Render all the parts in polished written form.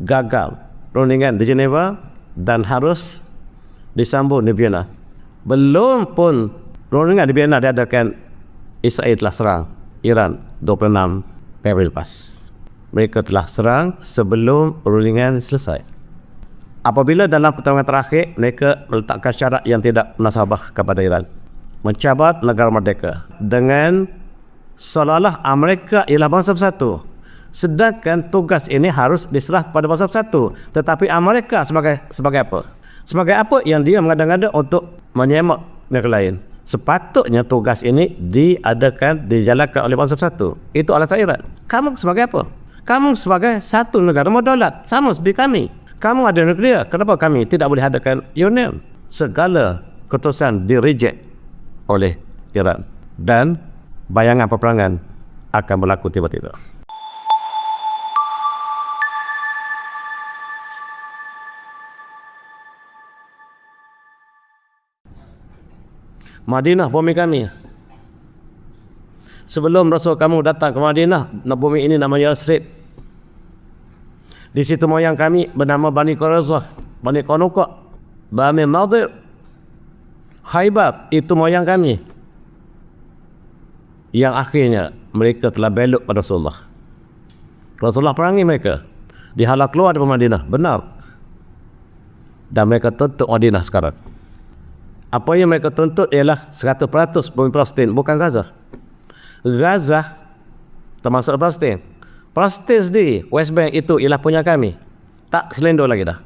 gagal perundingan di Geneva dan harus disambung di Vienna. Belum pun perundingan di Vienna diadakan, Israel telah serang Iran 26 Februari lepas. Mereka telah serang sebelum perundingan selesai. Apabila dalam pertarungan terakhir mereka meletakkan syarat yang tidak munasabah kepada Iran, mencabar negara merdeka dengan seolah-olah Amerika ialah bangsa bersatu, sedangkan tugas ini harus diserah kepada bangsa bersatu. Tetapi Amerika sebagai apa? Sebagai apa yang dia mengada-ngada untuk menyemak negara lain? Sepatutnya tugas ini dijalankan oleh bangsa bersatu. Itu alasan Iran. Kamu sebagai apa? Kamu sebagai satu negara berdaulat, sama seperti kami. Kamu ada nuklear, kenapa kami tidak boleh adakan uranium? Segala keputusan di-reject oleh Iran dan bayangan peperangan akan berlaku tiba-tiba. Madinah bumi kami. Sebelum Rasul kamu datang ke Madinah, bumi ini namanya Yathrib. Di situ moyang kami bernama Bani Quraizah, Bani Qanuqa, Bani Nadir, Khaybar, itu moyang kami. Yang akhirnya mereka telah belok pada Rasulullah. Rasulullah perangi mereka, dihalau keluar dari Madinah, benar. Dan mereka tuntut Madinah sekarang. Apa yang mereka tuntut ialah 100% bumi Palestin, bukan Gaza. Gaza termasuk Palestin. Palestin di West Bank itu ialah punya kami. Tak selendor lagi dah.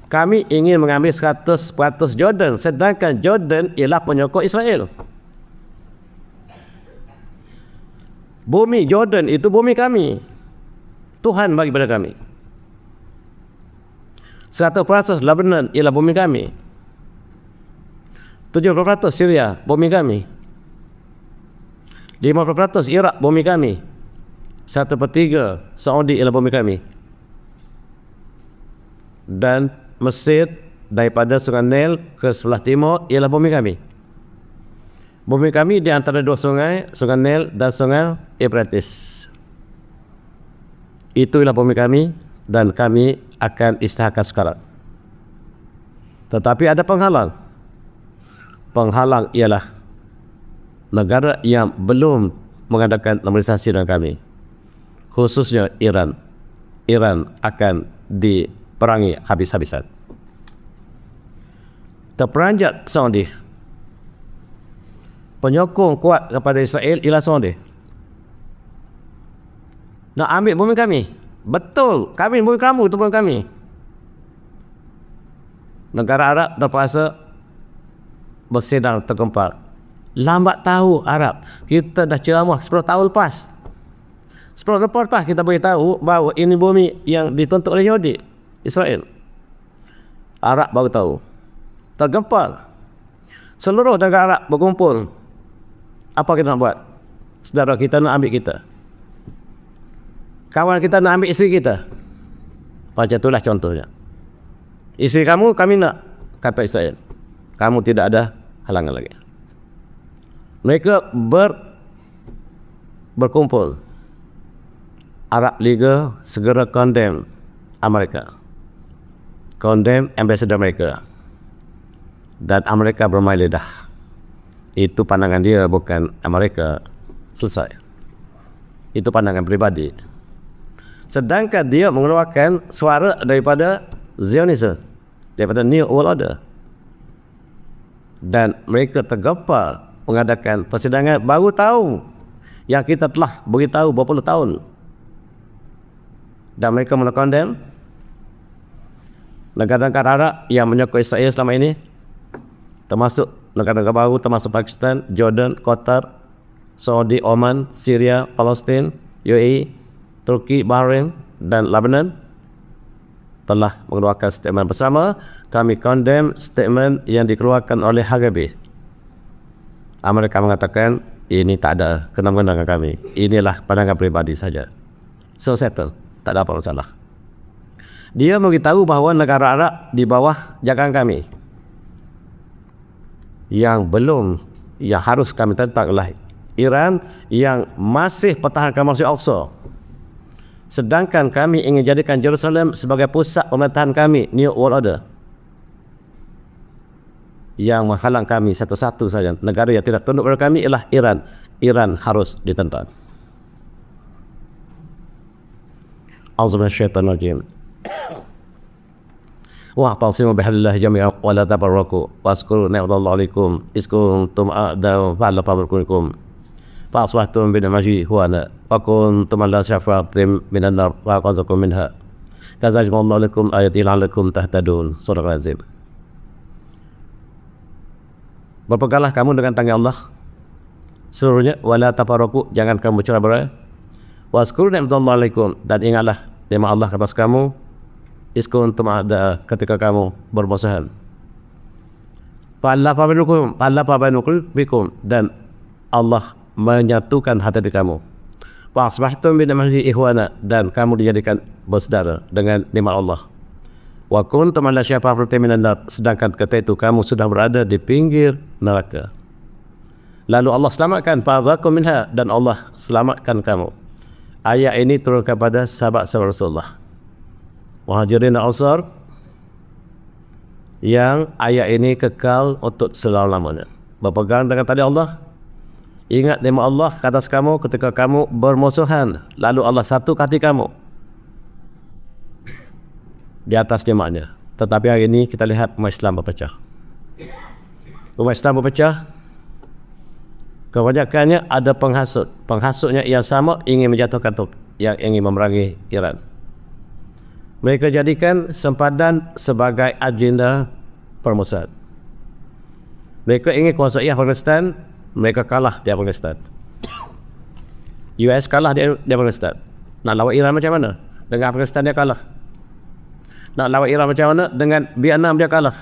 Kami ingin mengambil 100% Jordan, sedangkan Jordan ialah penyokong Israel. Bumi Jordan itu bumi kami. Tuhan bagi pada kami. 100% Lebanon ialah bumi kami. 70% Syria bumi kami. 50% Iraq bumi kami. 1/3 Saudi ialah bumi kami. Dan Mesir daripada Sungai Nil ke sebelah timur ialah bumi kami. Bumi kami di antara dua sungai, Sungai Nil dan Sungai Euphrates. Itulah bumi kami dan kami akan isytiharkan sekarang. Tetapi ada penghalang. Penghalang ialah negara yang belum mengadakan normalisasi dengan kami, khususnya Iran. Iran akan diperangi habis-habisan. Terperanjat Saudi. Penyokong kuat kepada Israel ialah Saudi. Nak ambil bumi kami. Betul, kami bumi kamu, itu bumi kami. Negara Arab terpaksa bersedang tergempar. Lambat tahu Arab. Kita dah ceramah 10 tahun lepas. 10 tahun lepas kita beritahu bahawa ini bumi yang dituntut oleh Yahudi, Israel. Arab baru tahu. Tergempar. Seluruh negara Arab berkumpul. Apa kita nak buat? Saudara kita nak ambil kita. Kawan kita nak ambil isteri kita. Macam itulah contohnya. Isteri kamu, kami nak, kata Israel. Kamu tidak ada halangan lagi. Mereka berkumpul. Arab Liga segera condemn Amerika. Condemn ambassador mereka. Dan Amerika bermain lidah. Itu pandangan dia, bukan Amerika. Selesai. Itu pandangan pribadi. Sedangkan dia mengeluarkan suara daripada Zionisme, daripada New World Order. Dan mereka tergempar mengadakan persidangan, baru tahu yang kita telah beritahu berpuluh tahun. Dan mereka mengkondem negara-negara Arab yang menyokong Israel selama ini, termasuk negara-negara baru, termasuk Pakistan, Jordan, Qatar, Saudi, Oman, Syria, Palestin, UAE, Turki, Bahrain dan Lebanon, telah mengeluarkan statement bersama. Kami condemn statement yang dikeluarkan oleh Hagabi. Amerika mengatakan ini tak ada kena-mengena dengan kami. Inilah pandangan pribadi saja. So settle, tak ada apa masalah. Dia memberitahu bahawa negara Arab di bawah jagaan kami, yang harus kami tentang adalah Iran yang masih pertahankan Masjid Al-Aqsa. Sedangkan kami ingin jadikan Jerusalem sebagai pusat pemerintahan kami, New World Order. Yang menghalang kami satu-satu saja, negara yang tidak tunduk kepada kami ialah Iran. Iran harus ditentang. Auzubillahiminasyaitonirrajim. Wa'tasimu bihablillahi jami'an wa la tafarraqu wazkuru ni'matallahi 'alaikum iz kuntum a'da'an fa'alafa bainakum fa'asbahtum bi ni'matihi ikhwana wa kuntum ala shafatin minan nar wa anqadhakum minha kadzalika Allahu lakum ayatihi la'allakum tahtadun. Surah Al-Azim. Berpeganglah kamu dengan tangan Allah seluruhnya, wala tafarraqu, jangan kamu cerai-berai, wazkuru ni'matallahi 'alaikum, dan ingatlah nikmat Allah atas kamu, iz kuntum a'da, ketika kamu bermusuhan, fa'alafa bainakum, dan Allah menyatukan hati kamu, wa asbahtum bi ni'matihi ikhwana, dan kamu dijadikan bersaudara dengan nikmat Allah, wa kuntum ala syafatin minan nar, sedangkan ketika itu kamu sudah berada di pinggir neraka. Lalu Allah selamatkan fa'adzakum minha, dan Allah selamatkan kamu. Ayat ini turun kepada sahabat-sahabat Rasulullah Muhajirin dan Ansar, yang ayat ini kekal untuk selama-lamanya. Berpegang dengan tali Allah, ingat nikmat Allah ke atas kamu ketika kamu bermusuhan, lalu Allah satu hati kamu di atas nikmatnya. Tetapi hari ini kita lihat umat Islam berpecah. Umat Islam berpecah, kebanyakannya ada penghasut. Penghasutnya yang sama ingin menjatuhkan yang ingin memerangi Iran. Mereka jadikan sempadan sebagai agenda permusuhan. Mereka ingin kuasai Afghanistan, mereka kalah di Afghanistan. US kalah di Afghanistan. Nak lawan Iran macam mana? Dengan Afghanistan dia kalah. Nak lawan Iran macam mana? Dengan Vietnam dia kalah.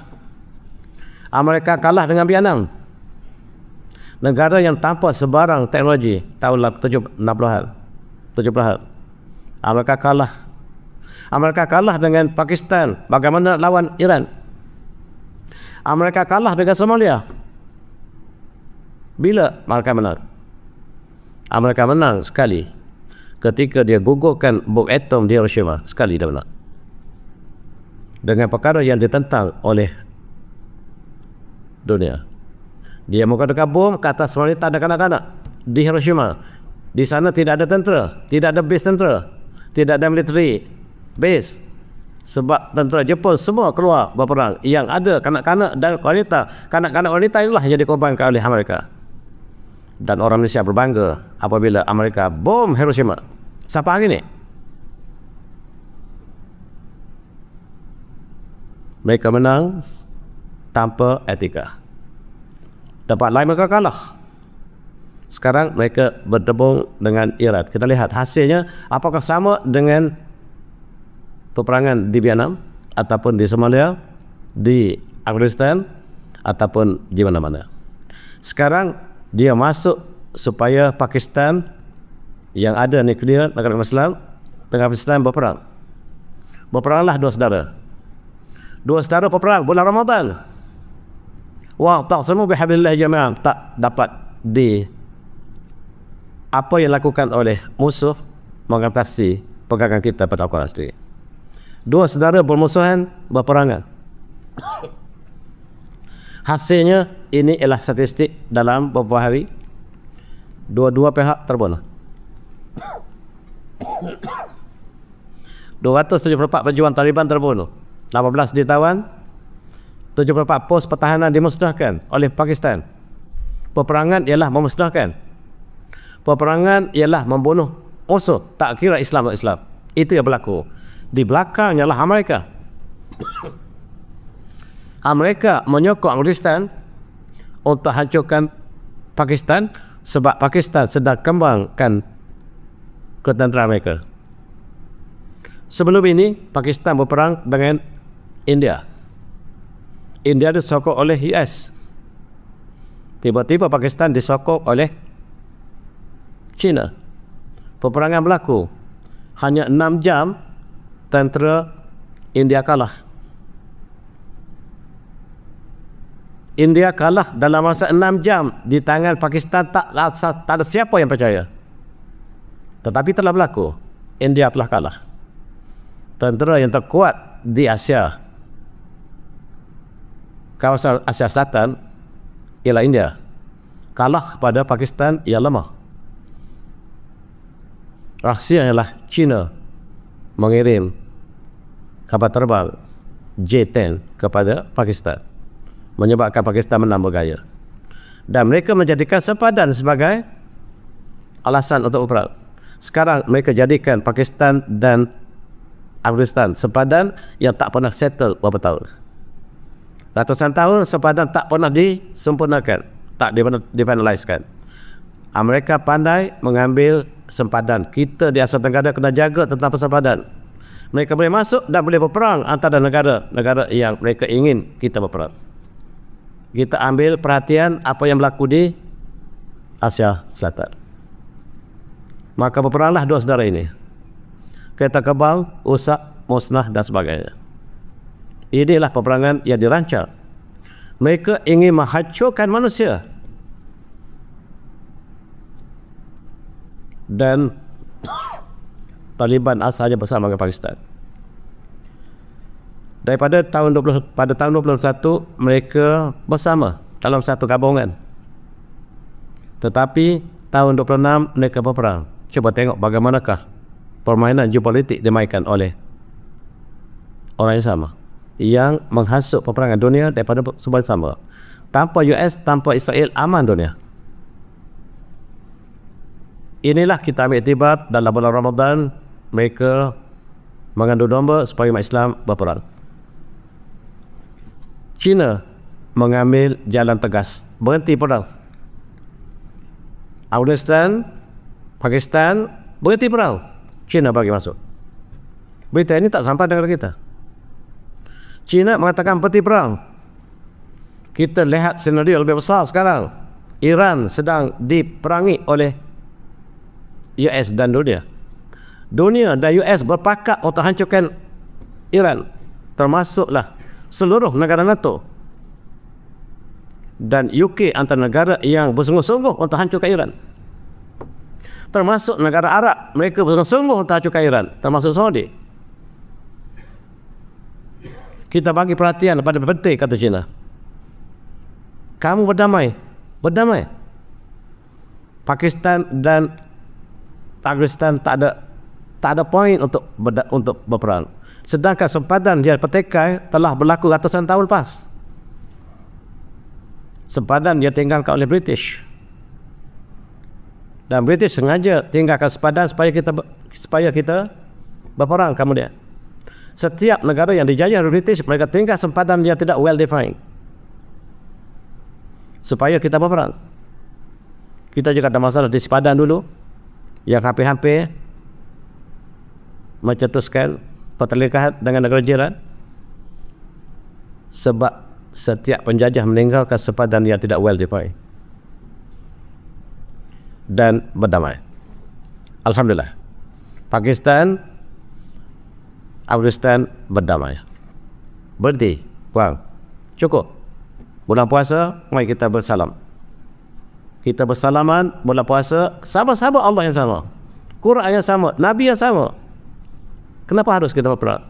Amerika kalah dengan Vietnam. Negara yang tanpa sebarang teknologi tahun 60-an, 70-an. Amerika kalah. Amerika kalah dengan Pakistan. Bagaimana lawan Iran? Amerika kalah dengan Somalia. Bila mereka menang? Amerika menang sekali ketika dia gugurkan bom atom di Hiroshima. Sekali dia menang. Dengan perkara yang ditentang oleh dunia. Dia menggunakan bom ke atas wanita dan kanak-kanak di Hiroshima. Di sana tidak ada tentera, tidak ada base tentera, tidak ada military base. Sebab tentera Jepun semua keluar berperang. Yang ada kanak-kanak dan wanita. Kanak-kanak wanita inilah yang dikorbankan oleh Amerika. Dan orang Malaysia berbangga apabila Amerika bom Hiroshima. Sampai hari ini mereka menang tanpa etika. Tempat lain mereka kalah. Sekarang mereka bertembung dengan Iran. Kita lihat hasilnya apakah sama dengan peperangan di Vietnam ataupun di Somalia, di Afghanistan ataupun di mana-mana. Sekarang dia masuk supaya Pakistan yang ada nuklear negara Islam dengan Pakistan berperang. Berperanglah dua saudara. Dua saudara berperang bulan Ramadan. Wa'tasimu bihablillahi jami'an, tak dapat di apa yang dilakukan oleh musuh mengatasi pegangan kita pada Al-Quran sendiri. Dua saudara bermusuhan, berperangan. Hasilnya ini ialah statistik dalam beberapa hari. Dua-dua pihak terbunuh. 274 pejuang Taliban terbunuh, 18 ditawan, 74 pos pertahanan dimusnahkan oleh Pakistan. Peperangan ialah memusnahkan. Peperangan ialah membunuh musuh, tak kira Islam atau Islam. Itu yang berlaku. Di belakangnya lah Amerika. Amerika menyokong Afghanistan untuk hancurkan Pakistan sebab Pakistan sedang kembangkan ketenteraan mereka. Sebelum ini Pakistan berperang dengan India. India disokong oleh US. Tiba-tiba Pakistan disokong oleh China. Peperangan berlaku. Hanya 6 jam tentera India kalah. India kalah dalam masa 6 jam di tangan Pakistan. Tak ada siapa yang percaya. Tetapi telah berlaku. India telah kalah. Tentera yang terkuat di Asia, kawasan Asia Selatan, ialah India, kalah pada Pakistan yang lemah. Rahsia ialah China mengirim kapal terbang J-10 kepada Pakistan, menyebabkan Pakistan menang bergaya. Dan mereka menjadikan sempadan sebagai alasan untuk perang. Sekarang mereka jadikan Pakistan dan Afghanistan sempadan yang tak pernah settle beberapa tahun. Ratusan tahun sempadan tak pernah disempurnakan, tak difinaliskan. Mereka pandai mengambil sempadan. Kita di Asia Tenggara kena jaga tentang persempadan. Mereka boleh masuk dan boleh berperang antara negara yang mereka ingin kita berperang. Kita ambil perhatian apa yang berlaku di Asia Selatan. Maka berperanglah dua saudara ini. Kereta kebal, rusak, musnah dan sebagainya. Inilah peperangan yang dirancang. Mereka ingin menghancurkan manusia. Dan Taliban asalnya bersama dengan Pakistan. Pada tahun 2021 mereka bersama dalam satu gabungan. Tetapi tahun 26 mereka berperang. Cuba tengok bagaimanakah permainan geopolitik dimainkan oleh orang yang sama, yang menghasut peperangan dunia daripada sumber sama. Tanpa US, tanpa Israel, aman dunia. Inilah kita ambil iktibar dalam bulan Ramadan. Mereka mengandung domba supaya umat Islam berperang. China mengambil jalan tegas, berhenti perang. Afghanistan, Pakistan berhenti perang, China bagi masuk. Berita ini tak sampai dengan kita. China mengatakan berhenti perang. Kita lihat senario lebih besar sekarang. Iran sedang diperangi oleh US dan dunia. Dunia dan US berpakat untuk hancurkan Iran, termasuklah seluruh negara NATO. Dan UK antara negara yang bersungguh-sungguh untuk hancurkan Iran. Termasuk negara Arab, mereka bersungguh-sungguh untuk hancurkan Iran, termasuk Saudi. Kita bagi perhatian pada penting, kata China. Kamu berdamai. Pakistan dan Afghanistan tak ada poin untuk berperang. Sedangkan sempadan dia petekai telah berlaku ratusan tahun lepas. Sempadan dia tinggalkan oleh British. Dan British sengaja tinggalkan sempadan supaya kita berperang kemudian. Setiap negara yang dijajah oleh British, mereka tinggal sempadan yang tidak well defined supaya kita berperang. Kita juga ada masalah di sempadan dulu yang hampir-hampir mencetuskan pertelingkahan dengan negara jiran, sebab setiap penjajah meninggalkan sempadan yang tidak well defined dan berdamai. Alhamdulillah, Pakistan, Afghanistan berdamai, berhenti perang, cukup. Bulan puasa, mari kita bersalam. Kita bersalaman bulan puasa, sama-sama Allah yang sama, Quran yang sama, Nabi yang sama. Kenapa harus kita berperang?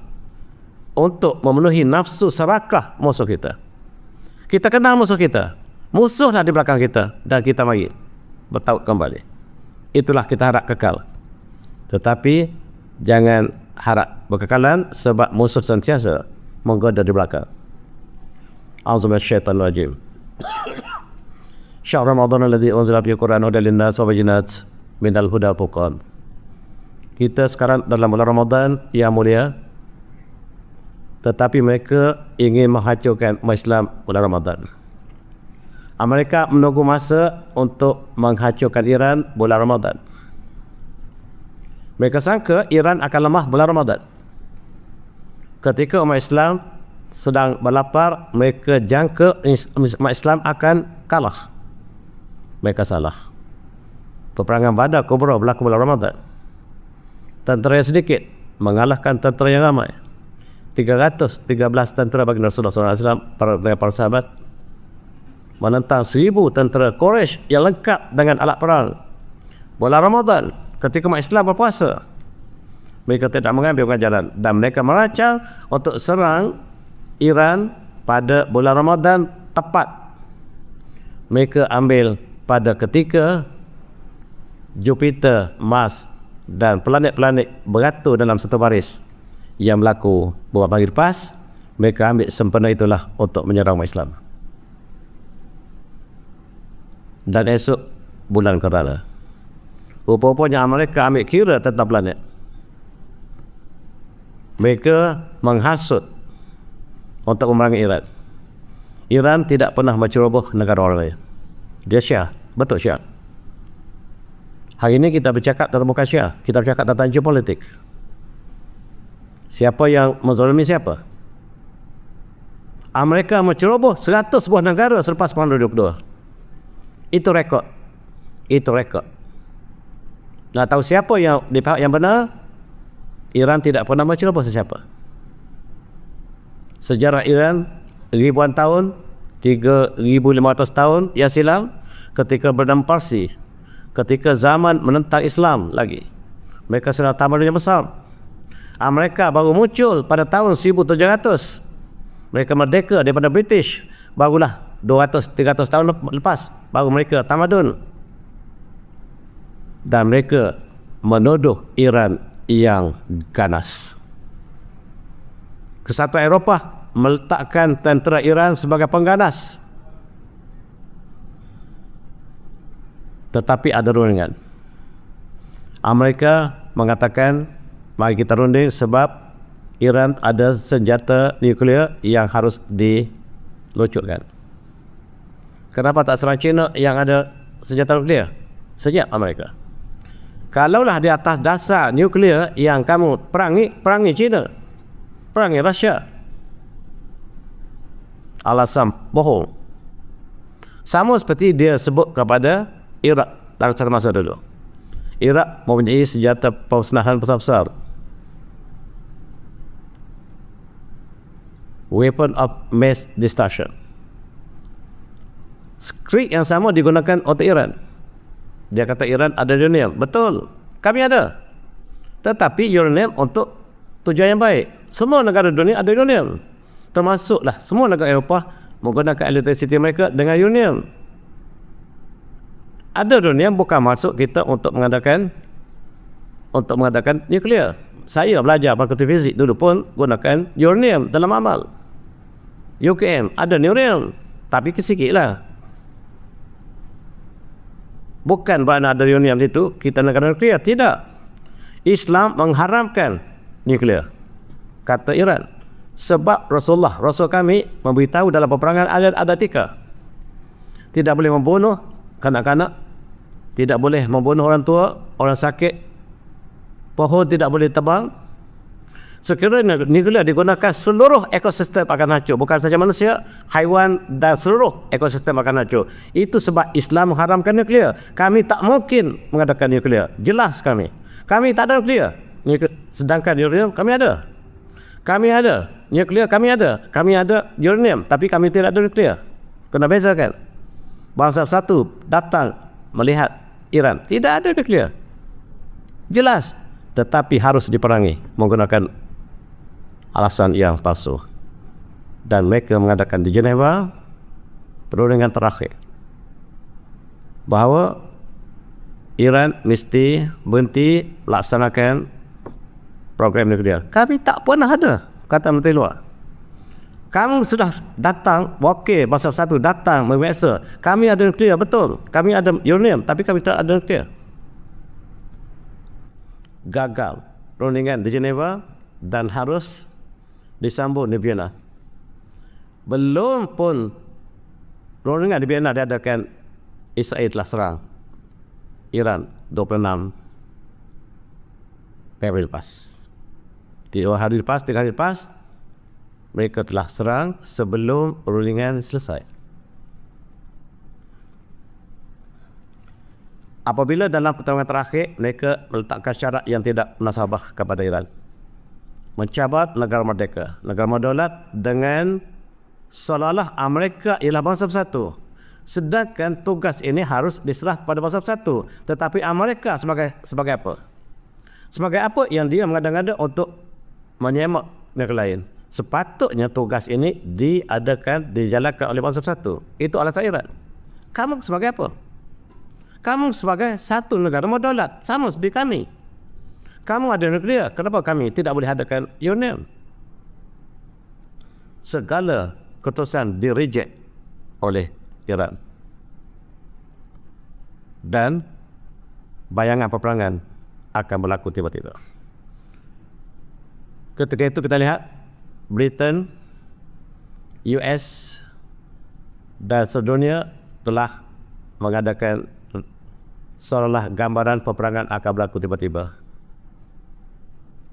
Untuk memenuhi nafsu serakah musuh kita. Kita kenal musuh kita, musuhlah di belakang kita, dan kita mari bertaut kembali. Itulah kita harap kekal. Tetapi jangan harap berkekalan, sebab musuh sentiasa menggoda di belakang. A'udzubillahi minasyaitonir rajim. Syahr Ramadan alladzi unzila fihi Qur'an hudan lin-nas wa bayyinat minal huda wal furqan. Kita sekarang dalam bulan Ramadan yang mulia, tetapi mereka ingin menghancurkan umat Islam bulan Ramadan. Amerika menunggu masa untuk menghancurkan Iran bulan Ramadan. Mereka sangka Iran akan lemah bulan Ramadan. Ketika umat Islam sedang berlapar, mereka jangka umat Islam akan kalah. Mereka salah. Peperangan Badar Kubra berlaku bulan Ramadan. Tentera yang sedikit mengalahkan tentera yang ramai. 313 tentera baginda Rasulullah SAW, para sahabat, menentang 1000 tentera Quraisy yang lengkap dengan alat perang. Bulan Ramadan, ketika umat Islam berpuasa, Mereka tidak mengambil pengajaran dan mereka merancang untuk serang Iran pada bulan Ramadan tepat. Mereka ambil pada ketika Jupiter, Mars dan planet-planet beratur dalam satu baris yang berlaku beberapa hari lepas. Mereka ambil sempena itulah untuk menyerang umat Islam. Dan esok bulan Kerala, rupa-rupanya mereka ambil kira tentang planet. Mereka menghasut untuk memerangi Iran. Iran tidak pernah menceroboh negara orang lain. Dia Syiah, betul Syiah. Hari ini kita bercakap tentang bukan Syiah, kita bercakap tentang geopolitik. Siapa yang menzalimi siapa? Amerika menceroboh 100 buah negara selepas Perang Dunia Kedua. Itu rekod. Itu rekod. Nak tahu siapa yang di pihak yang benar? Iran tidak pernah menceroboh sesiapa. Sejarah Iran ribuan tahun, 3,500 tahun yang silam, ketika bernama Parsi, ketika zaman menentang Islam lagi, mereka sudah tamadun yang besar. Mereka baru muncul pada tahun 1700. Mereka merdeka daripada British, barulah 200-300 tahun lepas baru mereka tamadun. Dan mereka menuduh Iran yang ganas. Kesatuan Eropah meletakkan tentera Iran sebagai pengganas. Tetapi ada rundingan. Amerika mengatakan, mari kita runding sebab Iran ada senjata nuklear yang harus diluncurkan. Kenapa tak serang China yang ada senjata nuklear? Sejak Amerika. Kalaulah di atas dasar nuklear yang kamu perangi China, perangi Rusia. Alasan bohong. Sama seperti dia sebut kepada Iraq dalam satu masa dulu. Iraq mempunyai senjata pemusnahan besar-besar. Weapon of mass destruction. Skrip yang sama digunakan oleh Iran. Dia kata Iran ada uranium. Betul, kami ada. Tetapi uranium untuk tujuan yang baik. Semua negara dunia ada uranium. Termasuklah semua negara Eropah menggunakan elektrisiti mereka dengan uranium. Ada uranium bukan masuk kita untuk mengadakan nuklear. Saya belajar fakulti fizik dulu pun gunakan uranium dalam amal. UKM ada uranium, tapi sikit lah. Bukan kerana ada uranium itu kita negara nuklear. Tidak. Islam mengharamkan nuklear, kata Iran. Sebab Rasul kami memberitahu dalam peperangan Al-Adatika, tidak boleh membunuh kanak-kanak, tidak boleh membunuh orang tua, orang sakit, pohon tidak boleh tebang. Sekiranya nuklear digunakan, seluruh ekosistem akan hancur. Bukan saja manusia, haiwan dan seluruh ekosistem akan hancur. Itu sebab Islam mengharamkan nuklear. Kami tak mungkin mengadakan nuklear. Jelas kami tak ada nuklear. Sedangkan uranium kami ada. Kami ada nuklear, kami ada uranium, tapi kami tidak ada nuklear. Kena bezakan. Bangsa satu datang melihat Iran, tidak ada nuklear. Jelas, tetapi harus diperangi menggunakan alasan yang palsu. Dan mereka mengadakan di Geneva perundingan terakhir bahawa Iran mesti berhenti laksanakan program nuklear. Kami tak pernah ada, kata Menteri Luar. Kamu sudah datang, wakil bangsa satu datang memeriksa, kami ada nuklear, betul, kami ada uranium, tapi kami tak ada nuklear. Gagal perundingan di Geneva dan harus disambung di Vienna. Belum pun perundingan di Vienna diadakan, Israel telah serang Iran 26 Februari lepas. 3 hari lepas mereka telah serang sebelum perundingan selesai. Apabila dalam pertarungan terakhir mereka meletakkan syarat yang tidak munasabah kepada Iran, mencabar negara merdeka, negara berdaulat, dengan seolah-olah Amerika ialah bangsa bersatu, sedangkan tugas ini harus diserah kepada bangsa bersatu. Tetapi Amerika sebagai apa? Sebagai apa yang dia mengada-ngada untuk menyemak negara lain? Sepatutnya tugas ini dijalankan oleh bangsa bersatu. Itu alasan Iran. Kamu sebagai apa? Kamu sebagai satu negara berdaulat, sama seperti kami. Kamu ada nuklear, kenapa kami tidak boleh adakan uranium? Segala keputusan di-reject oleh Iran. Dan bayangan peperangan akan berlaku tiba-tiba. Ketika itu kita lihat Britain, US dan sedunia telah mengadakan seolah gambaran peperangan akan berlaku tiba-tiba.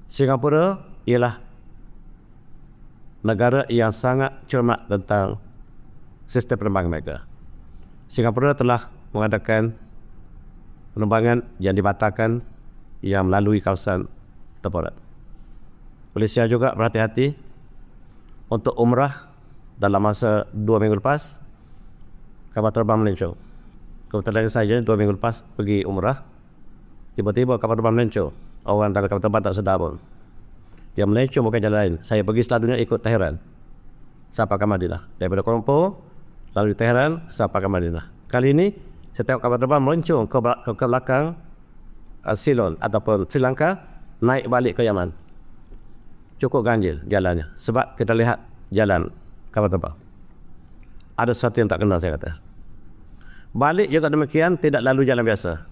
Singapura ialah negara yang sangat cermat tentang sistem penerbangan mereka. Singapura telah mengadakan penerbangan yang dibatalkan yang melalui kawasan temporat. Malaysia juga berhati-hati untuk umrah dalam masa 2 minggu lepas. Kapal terbang melencong. Kebetulan saja 2 minggu lepas pergi umrah, tiba-tiba kapal terbang melencong. Orang dalam kapal terbang tak sedar pun. Dia melencong bukan jalan lain. Saya pergi selalunya ikut Tehran sampai ke Madinah. Daripada Kuala Lumpur lalu Tehran sampai ke Madinah. Kali ini saya tengok kapal terbang melencong ke belakang Ceylon ataupun Sri Lanka, naik balik ke Yaman. Cukup ganjil jalannya sebab kita lihat jalan kapal terbang. Ada sesuatu yang tak kenal, saya kata. Balik juga demikian, tidak lalu jalan biasa.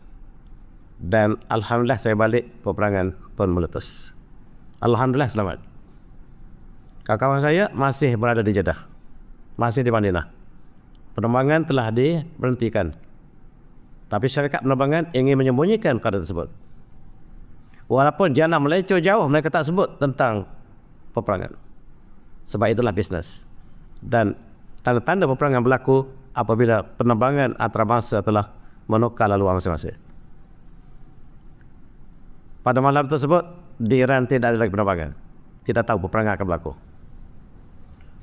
Dan alhamdulillah saya balik, peperangan pun meletus. Alhamdulillah selamat. Kawan-kawan saya masih berada di Jeddah, masih di Madinah. Penerbangan telah diberhentikan, tapi syarikat penerbangan ingin menyembunyikan perkara tersebut. Walaupun jana melencong jauh, mereka tak sebut tentang peperangan. Sebab itulah bisnes. Dan tanda-tanda peperangan berlaku apabila penerbangan antarabangsa telah menukar laluan masing-masing. Pada malam tersebut, di Iran tidak ada lagi penerbangan. Kita tahu peperangan akan berlaku.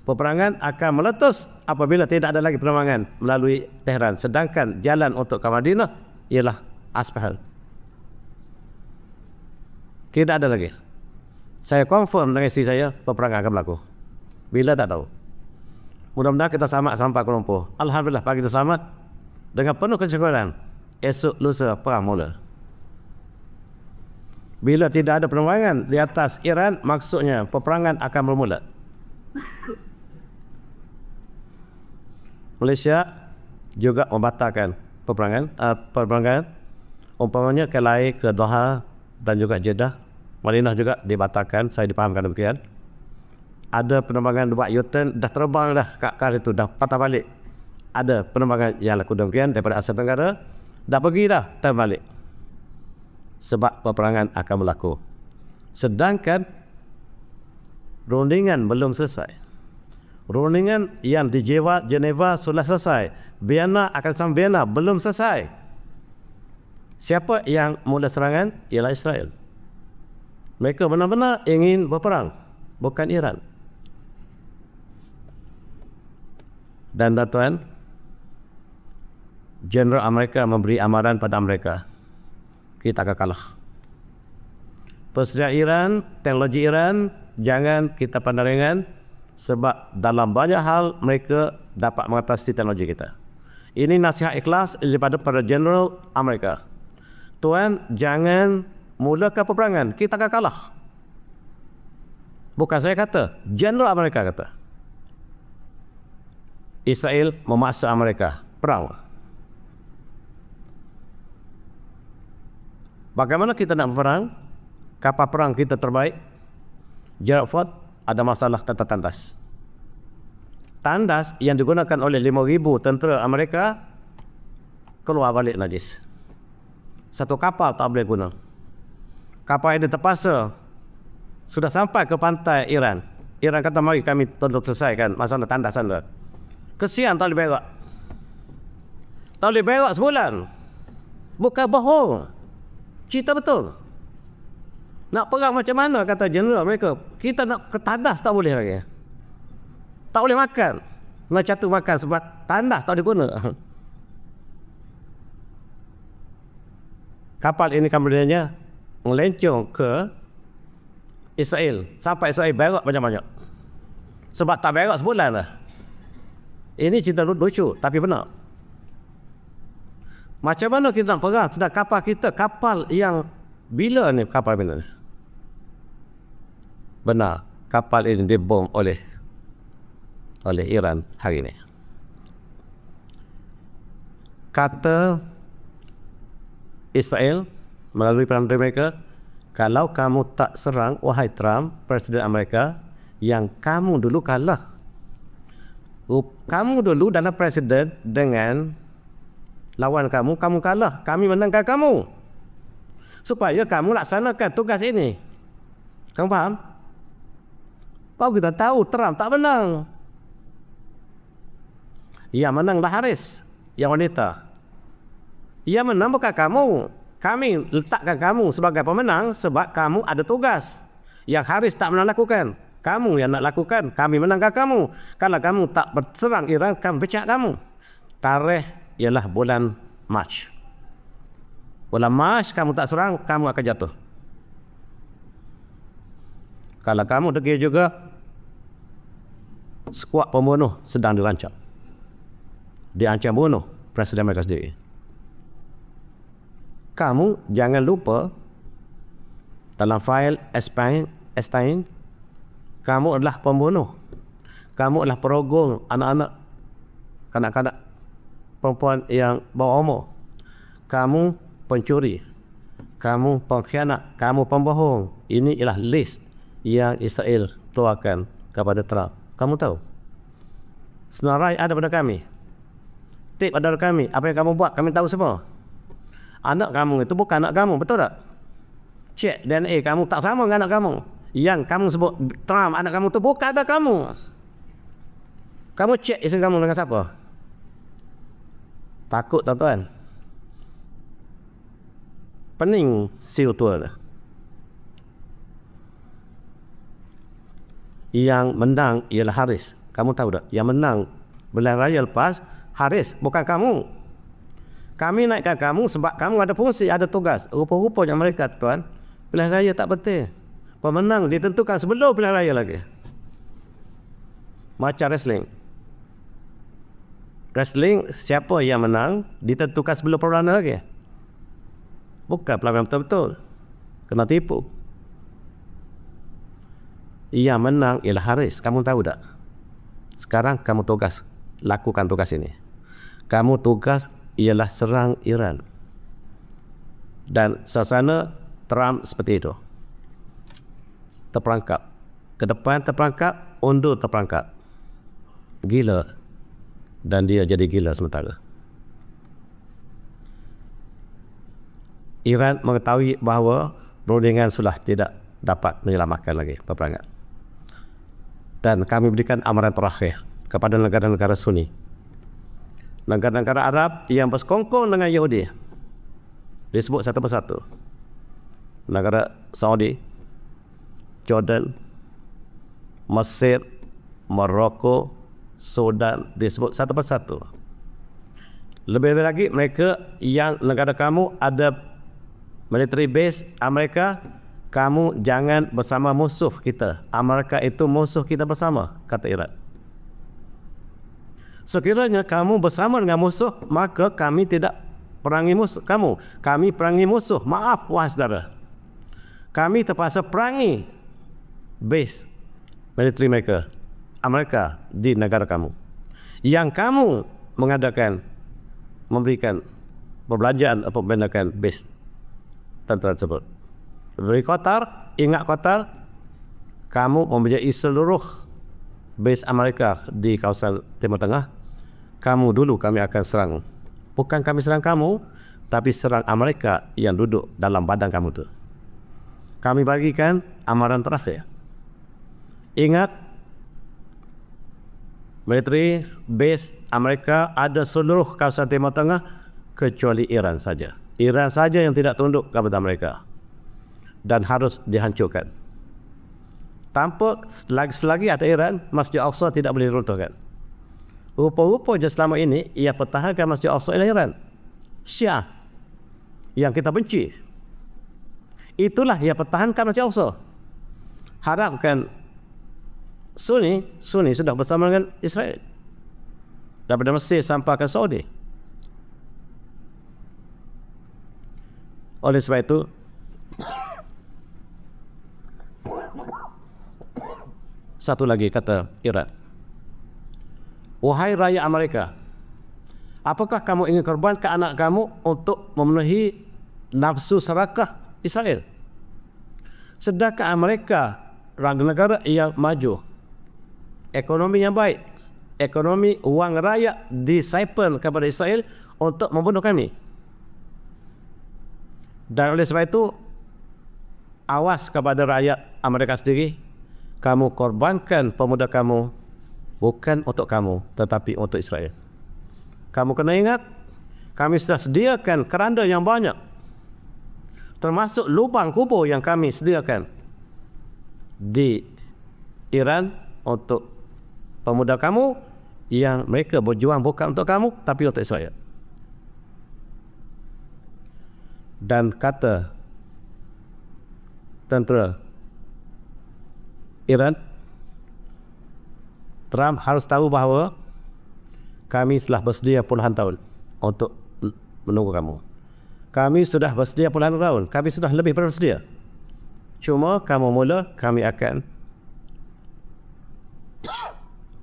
Peperangan akan meletus apabila tidak ada lagi penerbangan melalui Tehran. Sedangkan jalan untuk ke Madinah ialah Asfahan. Tidak ada lagi. Saya confirm dengan isteri saya, peperangan akan berlaku. Bila tak tahu. Mudah-mudahan kita selamat sampai Kuala Lumpur. Alhamdulillah pagi kita selamat dengan penuh kesyukuran. Esok lusa perang mula. Bila tidak ada penerbangan di atas Iran, maksudnya peperangan akan bermula. Malaysia juga membatalkan peperangan. Umpamanya ke Lai, ke Doha dan juga Jeddah. Madinah juga dibatalkan, saya dipahamkan demikian. Ada penerbangan buat U-turn, dah terbang dah kat itu, dah patah balik. Ada penerbangan yang laku demikian daripada Asia Tenggara, dah pergi dah, terbalik. Sebab peperangan akan berlaku. Sedangkan rundingan belum selesai. Rundingan yang di Geneva sudah selesai. Vienna akan sampai Vienna belum selesai. Siapa yang mula serangan? Ialah Israel. Mereka benar-benar ingin berperang, bukan Iran. Dan tuan, Jeneral Amerika memberi amaran pada mereka, kita akan kalah. Persediaan Iran, teknologi Iran, jangan kita pandang ringan, sebab dalam banyak hal mereka dapat mengatasi teknologi kita. Ini nasihat ikhlas daripada para Jeneral Amerika. Tuan, jangan mulakan peperangan, kita akan kalah. Bukan saya kata, Jeneral Amerika kata. Israel memaksa Amerika perang. Bagaimana kita nak berperang? Kapal perang kita terbaik, Gerald Ford, ada masalah tata tandas. Tandas yang digunakan oleh 5,000 tentera Amerika keluar balik najis. Satu kapal tak boleh guna. Kapal ini terpaksa sudah sampai ke pantai Iran. Iran kata, mari kami tolong selesaikan masalah tandas anda. Kesian tak boleh berak. Tak boleh berak sebulan. Bukan bohong. Cerita betul. Nak perang macam mana, kata Jeneral mereka. Kita nak ke tandas tak boleh lagi. Tak boleh makan. Nak jatuh makan sebab tandas tak boleh guna. Kapal ini kemudiannya melencong ke Israel. Sampai Israel berak banyak-banyak. Sebab tak berak sebulan lah. Ini cerita lucu tapi benar. Macam mana kita nak perang sedang kapal kita, kapal yang bila ni kapal bila ni? Benar, kapal ini dibom oleh Iran hari ini. Kata Israel melalui Perdana Menteri mereka, kalau kamu tak serang, wahai Trump, Presiden Amerika, yang kamu dulu kalah. Kamu dulu dalam presiden dengan lawan kamu kalah. Kami menangkan kamu. Supaya kamu laksanakan tugas ini. Kamu faham? Baru kita tahu Trump tak menang. Yang menanglah Harris, yang wanita. Yang menang bukan kamu. Kami letakkan kamu sebagai pemenang sebab kamu ada tugas yang Harris tak pernah lakukan. Kamu yang nak lakukan, kami menangkan kamu. Kalau kamu tak berserang Iran, kami pecat kamu. Tarikh ialah bulan Mac. Bulan Mac kamu tak serang, kamu akan jatuh. Kalau kamu degil juga, skuad pembunuh sedang dirancang. Diancam bunuh Presiden mereka sendiri. Kamu jangan lupa dalam fail Epstein, kamu adalah pembunuh. Kamu adalah perogong anak-anak, kanak-kanak perempuan yang bawah umur. Kamu pencuri. Kamu pengkhianat. Kamu pembohong. Ini ialah list yang Israel keluarkan kepada Trump. Kamu tahu? Senarai ada pada kami. Tip ada pada kami. Apa yang kamu buat, kami tahu semua. Anak kamu itu bukan anak kamu, betul tak? Cek DNA kamu tak sama dengan anak kamu. Yang kamu sebut Trump anak kamu itu bukan anak kamu. Kamu cek isteri kamu dengan siapa? Takut tuan-tuan. Pening siu tua lah. Yang menang ialah Harris. Kamu tahu tak? Yang menang Pilihan Raya lepas Harris, bukan kamu. Kami naikkan kamu sebab kamu ada fungsi, ada tugas. Rupa-rupanya mereka, tuan, pilihan raya tak penting. Pemenang ditentukan sebelum pilihan raya lagi. Macam wrestling. Wrestling, siapa yang menang ditentukan sebelum perlawanan lagi. Bukan perlawanan betul-betul. Kena tipu. Yang menang ialah Harris. Kamu tahu tak? Sekarang kamu tugas, lakukan tugas ini. Kamu tugas ialah serang Iran. Dan suasana Trump seperti itu. Terperangkap. Ke depan terperangkap, undur terperangkap. Gila. Dan dia jadi gila sementara. Iran mengetahui bahawa perundingan sudah tidak dapat menyelamatkan lagi peperangan. Dan kami berikan amaran terakhir kepada negara-negara Sunni. Negara-negara Arab yang bersekongkong dengan Yahudi disebut satu persatu. Negara Saudi, Jordan, Mesir, Morocco, Sudan disebut satu persatu. Lebih lagi mereka yang negara kamu ada military base Amerika, kamu jangan bersama musuh kita. Amerika itu musuh kita bersama, kata Iran. Sekiranya kamu bersama dengan musuh, maka kami tidak perangi musuh kamu. Kami perangi musuh. Maaf, wahai saudara. Kami terpaksa perangi base militeri mereka, Amerika, di negara kamu. Yang kamu memberikan perbelanjaan atau membenarkan base tentera tersebut. Beri Qatar, ingat Qatar, kamu membiayai seluruh base Amerika di kawasan Timur Tengah. Kamu dulu kami akan serang. Bukan kami serang kamu, tapi serang Amerika yang duduk dalam badan kamu tu. Kami bagikan amaran terakhir. Ingat, military base Amerika ada seluruh kawasan Timur Tengah kecuali Iran saja. Iran saja yang tidak tunduk kepada mereka dan harus dihancurkan. Tanpa selagi ada Iran, Masjid Al-Aqsa tidak boleh diruntuhkan. Rupa-rupanya selama ini ia pertahankan Masjid Al-Aqsa ialah Iran, Syiah yang kita benci. Itulah yang pertahankan Masjid Al-Aqsa. Harapkan Sunni sudah bersama dengan Israel daripada Mesir sampai ke Saudi. Oleh sebab itu, satu lagi kata Iran, wahai rakyat Amerika, apakah kamu ingin korbankan anak kamu untuk memenuhi nafsu serakah Israel? Sedangkan mereka negara yang maju, ekonomi yang baik, ekonomi wang rakyat disiapkan kepada Israel untuk membunuh kami. Dan oleh sebab itu, awas kepada rakyat Amerika sendiri. Kamu korbankan pemuda kamu bukan untuk kamu, tetapi untuk Israel. Kamu kena ingat, kami sudah sediakan keranda yang banyak, termasuk lubang kubur yang kami sediakan di Iran untuk pemuda kamu, yang mereka berjuang bukan untuk kamu tapi untuk Israel. Dan kata tentera Iran, Trump harus tahu bahawa kami telah bersedia puluhan tahun untuk menunggu kamu. Kami sudah bersedia puluhan tahun, kami sudah lebih bersedia. Cuma kamu mula, kami akan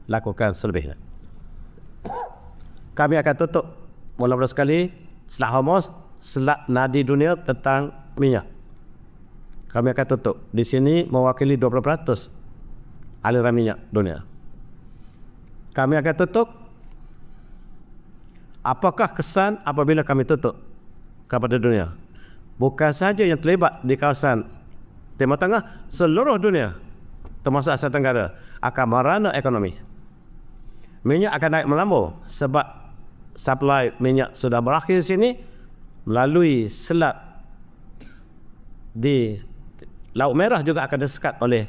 lakukan selebihnya. Kami akan tutup mula-mula sekali selat Hormuz, selat nadi dunia tentang minyak. Kami akan tutup. Di sini mewakili 20% aliran minyak dunia. Kami akan tutup. Apakah kesan apabila kami tutup kepada dunia? Bukan saja yang terlibat di kawasan Timur Tengah, seluruh dunia termasuk Asia Tenggara akan merana ekonomi. Minyak akan naik melambung sebab supply minyak sudah berakhir di sini melalui selat di Laut Merah juga akan disekat oleh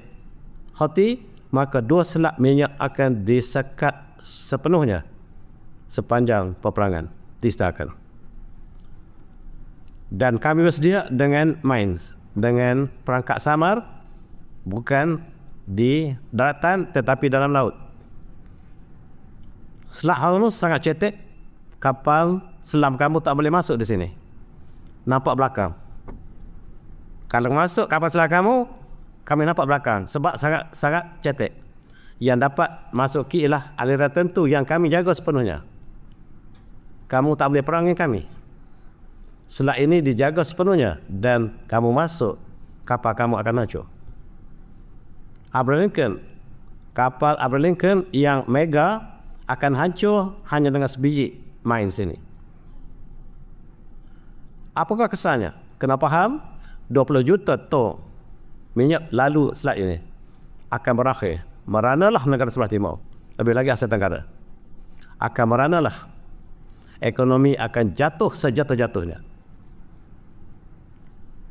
Houthi, maka dua selat minyak akan disekat sepenuhnya sepanjang peperangan disediakan. Dan kami bersedia dengan mines, dengan perangkap samar, bukan di daratan tetapi dalam laut. Selat Hormuz sangat cetek, kapal selam kamu tak boleh masuk di sini, nampak belakang. Kalau masuk kapal selam kamu, kami nampak belakang sebab sangat cetek. Yang dapat masuki ialah aliran tertentu yang kami jaga sepenuhnya. Kamu tak boleh perangi kami. Selat ini dijaga sepenuhnya, dan kamu masuk, kapal kamu akan hancur. Abraham Lincoln, kapal Abraham Lincoln yang mega akan hancur hanya dengan sebiji main sini. Apakah kesannya? Kena faham, 20 juta ton minyak lalu selat ini akan berakhir. Meranalah negara sebelah timur, lebih lagi Asia Tenggara. Akan meranalah. Ekonomi akan jatuh sejatuh-jatuhnya.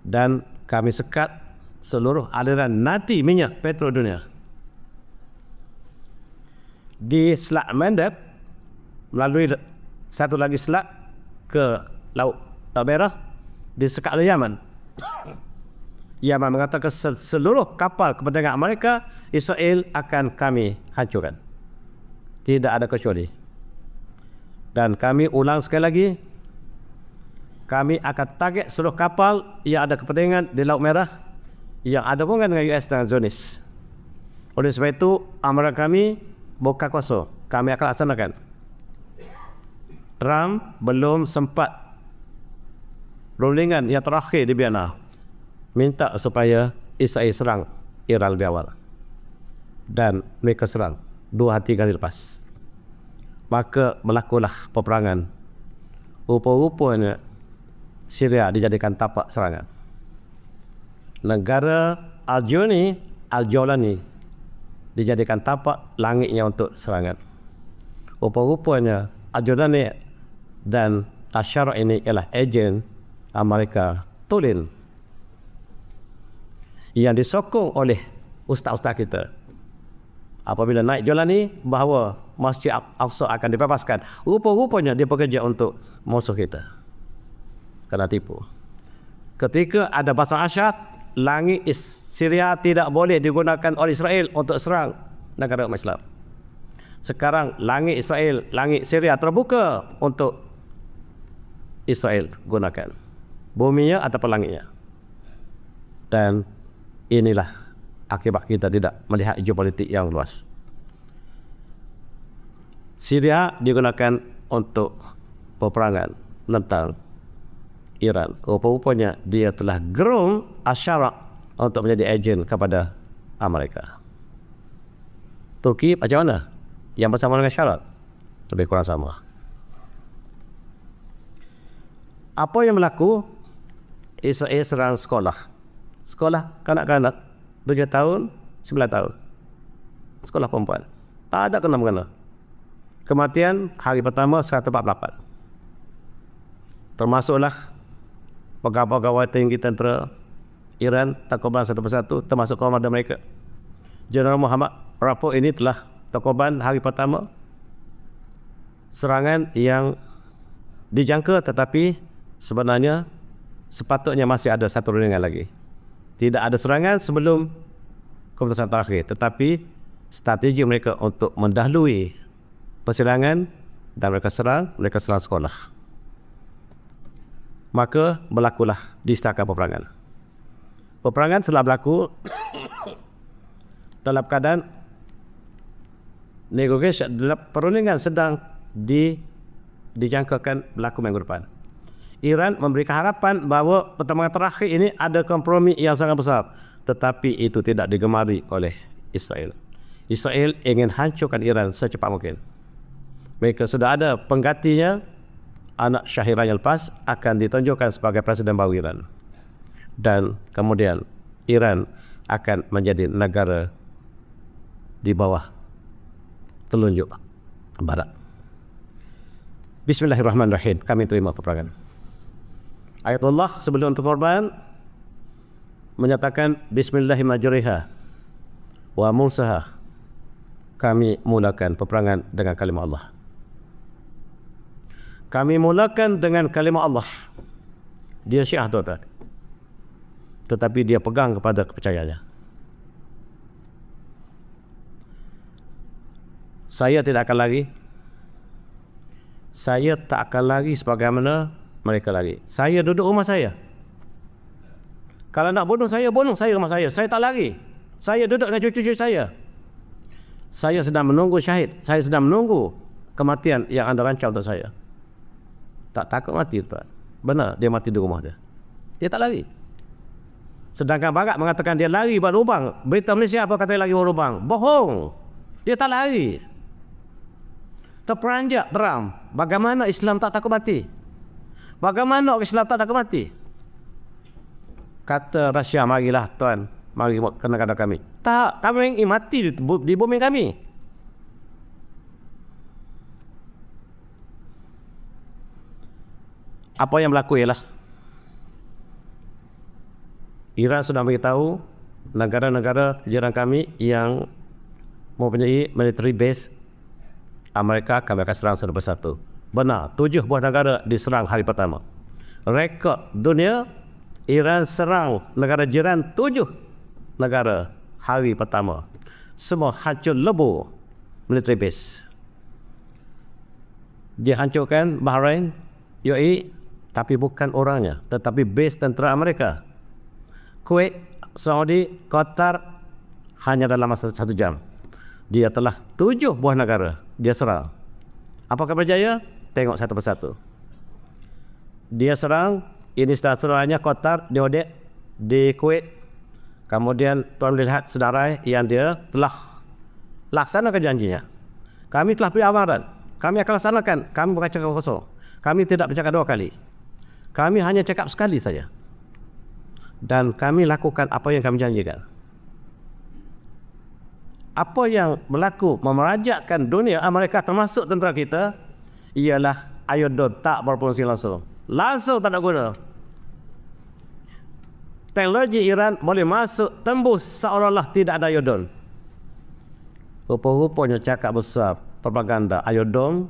Dan kami sekat seluruh aliran nadi minyak petrol dunia. Di Selat Mandeb, melalui satu lagi selat ke Laut Merah, disekat oleh Yaman. Yaman mengatakan seluruh kapal kepentingan Amerika, Israel akan kami hancurkan. Tidak ada kecuali. Dan kami ulang sekali lagi, kami akan target seluruh kapal yang ada kepentingan di Laut Merah yang ada hubungan dengan US dan Zionis. Oleh sebab itu, amaran kami bukan kosong, kami akan laksanakan. Trump belum sempat rulingan yang terakhir di Vienna minta supaya Israel serang Iran lebih awal, dan mereka serang 2-3 hari lepas. Maka berlakulah peperangan. Rupa-rupanya Syria dijadikan tapak serangan. Negara Al-Jolani dijadikan tapak langitnya untuk serangan. Rupa-rupanya Al-Jolani dan Al-Syara ini ialah ejen Amerika tulen yang disokong oleh ustaz-ustaz kita. Apabila naik Jolani bahawa Masjid Al-Aqsa akan dibebaskan, rupa-rupanya dia bekerja untuk musuh kita. Kena tipu. Ketika ada Bashar al-Assad, langit Syria tidak boleh digunakan oleh Israel untuk serang negara umat Islam. Sekarang langit Israel, langit Syria terbuka untuk Israel gunakan buminya ataupun langitnya. Dan inilah akibat kita tidak melihat geopolitik yang luas. Syria digunakan untuk peperangan menentang Iran. Rupa-rupanya dia telah gerung Asyarak untuk menjadi ejen kepada Amerika. Turki macam mana? Yang bersama dengan Syarat? Lebih kurang sama. Apa yang berlaku? Israel serang sekolah. Sekolah kanak-kanak 7 tahun, 9 tahun. Sekolah perempuan. Tak ada kena-mengena. Kematian hari pertama 148. Termasuklah pegawai-pegawai tinggi tentera Iran, takoban satu persatu, termasuk komandan mereka. Jeneral Muhammad rapor ini telah takoban hari pertama serangan yang dijangka, tetapi sebenarnya sepatutnya masih ada satu rundingan lagi. Tidak ada serangan sebelum keputusan terakhir, tetapi strategi mereka untuk mendahului persidangan dan mereka serang sekolah. Maka berlakulah disahkan peperangan. Peperangan telah berlaku dalam keadaan negosiasi, dalam perundingan sedang dijangkakan berlaku minggu depan. Iran memberikan harapan bahawa pertemuan terakhir ini ada kompromi yang sangat besar, tetapi itu tidak digemari oleh Israel. Israel ingin hancurkan Iran secepat mungkin. Mereka sudah ada penggantinya, anak Syahirah yang lepas akan ditunjukkan sebagai presiden baru Iran. Dan kemudian Iran akan menjadi negara di bawah telunjuk Barat. Bismillahirrahmanirrahim. Kami terima peperangan. Ayatullah sebelum berkorban menyatakan Bismillahirrahmanirrahim wa mursaha. Kami mulakan peperangan dengan kalimah Allah. Kami mulakan dengan kalimah Allah. Dia Syiah tuan-tuan, tetapi dia pegang kepada kepercayaannya. Saya tidak akan lari. Saya tak akan lari sebagaimana mereka lari. Saya duduk rumah saya. Kalau nak bunuh saya rumah saya. Saya tak lari. Saya duduk dengan cucu-cucu saya. Saya sedang menunggu syahid. Saya sedang menunggu kematian yang anda rancang untuk saya. Tak takut mati tuan. Benar, dia mati di rumah dia. Dia tak lari. Sedangkan Barat mengatakan dia lari buat lubang. Berita Malaysia apa kata dia lari buat lubang? Bohong. Dia tak lari. Terperanjat teram. Bagaimana Islam tak takut mati? Bagaimana orang Islam tak takut mati? Kata Russia, marilah tuan, mari kena kata kami. Tak, kami ingin mati di bumi kami. Apa yang berlaku ialah Iran sudah beritahu negara-negara jiran kami yang mempunyai military base Amerika, kami akan serang satu persatu. Benar, 7 buah negara diserang hari pertama. Rekod dunia, Iran serang negara jiran 7 negara hari pertama. Semua hancur lebur military base. Dia hancurkan Bahrain, UAE, tapi bukan orangnya, tetapi base tentera Amerika. Kuwait, Saudi, Qatar, hanya dalam masa 1 jam. Dia telah 7 buah negara dia serang. Apakah berjaya? Tengok satu persatu. Dia serang, ini serangannya Qatar, di Odek, di Kuwait. Kemudian tuan lihat sedarai yang dia telah laksanakan janjinya. Kami telah beri amaran, kami akan laksanakan. Kami bukan cakap kosong. Kami tidak bercakap 2 kali. Kami hanya cakap sekali saja. Dan kami lakukan apa yang kami janjikan. Apa yang berlaku memerajakkan dunia Amerika termasuk tentera kita ialah iodine tak berfungsi langsung. Langsung tak ada guna. Teknologi Iran boleh masuk tembus seolah-olah tidak ada iodine. Rupa-rupanya cakap besar propaganda iodine,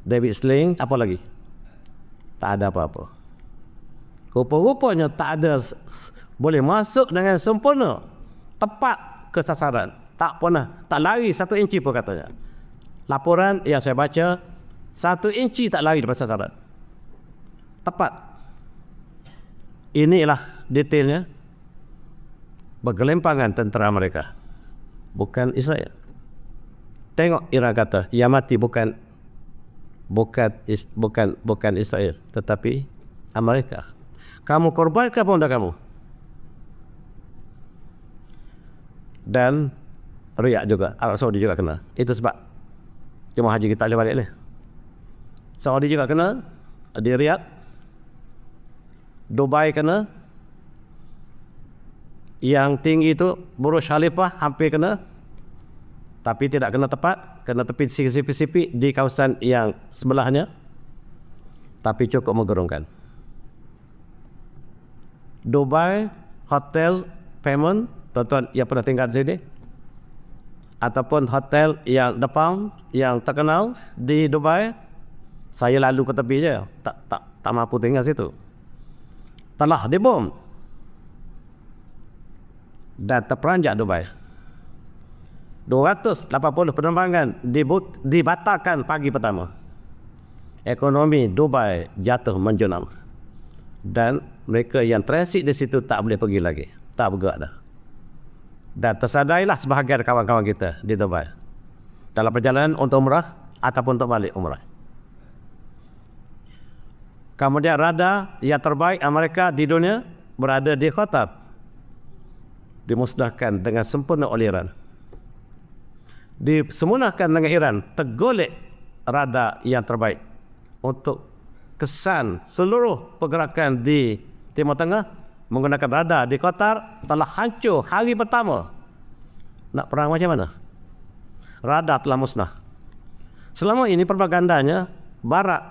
David Sling, apa lagi? Tak ada apa-apa. Rupa-rupanya tak ada boleh masuk dengan sempurna, tepat ke sasaran. Tak pernah, tak lari 1 inci pun katanya. Laporan yang saya baca, 1 inci tak lari daripada sasaran. Tepat. Inilah detailnya bergelimpangan tentera mereka, bukan Israel. Tengok Iran kata yang mati bukan Israel, tetapi Amerika. Kamu korbankan bonda kamu. Dan Riyadh juga, Arab Saudi juga kena. Itu sebab jemaah haji kita boleh balik ni. Saudi juga kena, di Riyadh. Dubai kena. Yang tinggi itu Burj Khalifah hampir kena, tapi tidak kena tepat, kena tepi sipi-sipi di kawasan yang sebelahnya, tapi cukup menggerungkan. Dubai Hotel Fairmont, tuan-tuan yang pernah tinggal di sini, ataupun hotel yang depan yang terkenal di Dubai, saya lalu ke tepi je, tak mampu tinggal situ, telah dibom dan terperanjat Dubai. 280 penerbangan dibatalkan pagi pertama. Ekonomi Dubai jatuh menjunam, dan mereka yang transit di situ tak boleh pergi lagi, tak bergerak dah. Dan tersadailah sebahagian kawan-kawan kita di Dubai dalam perjalanan untuk umrah ataupun untuk balik umrah. Kemudian radar yang terbaik Amerika di dunia berada di Qatar, dimusnahkan dengan sempurna oleh Iran. Disemunahkan dengan Iran, tergolek radar yang terbaik untuk kesan seluruh pergerakan di Timur Tengah menggunakan radar di Qatar telah hancur hari pertama. Nak perang macam mana? Radar telah musnah. Selama ini propagandanya Barat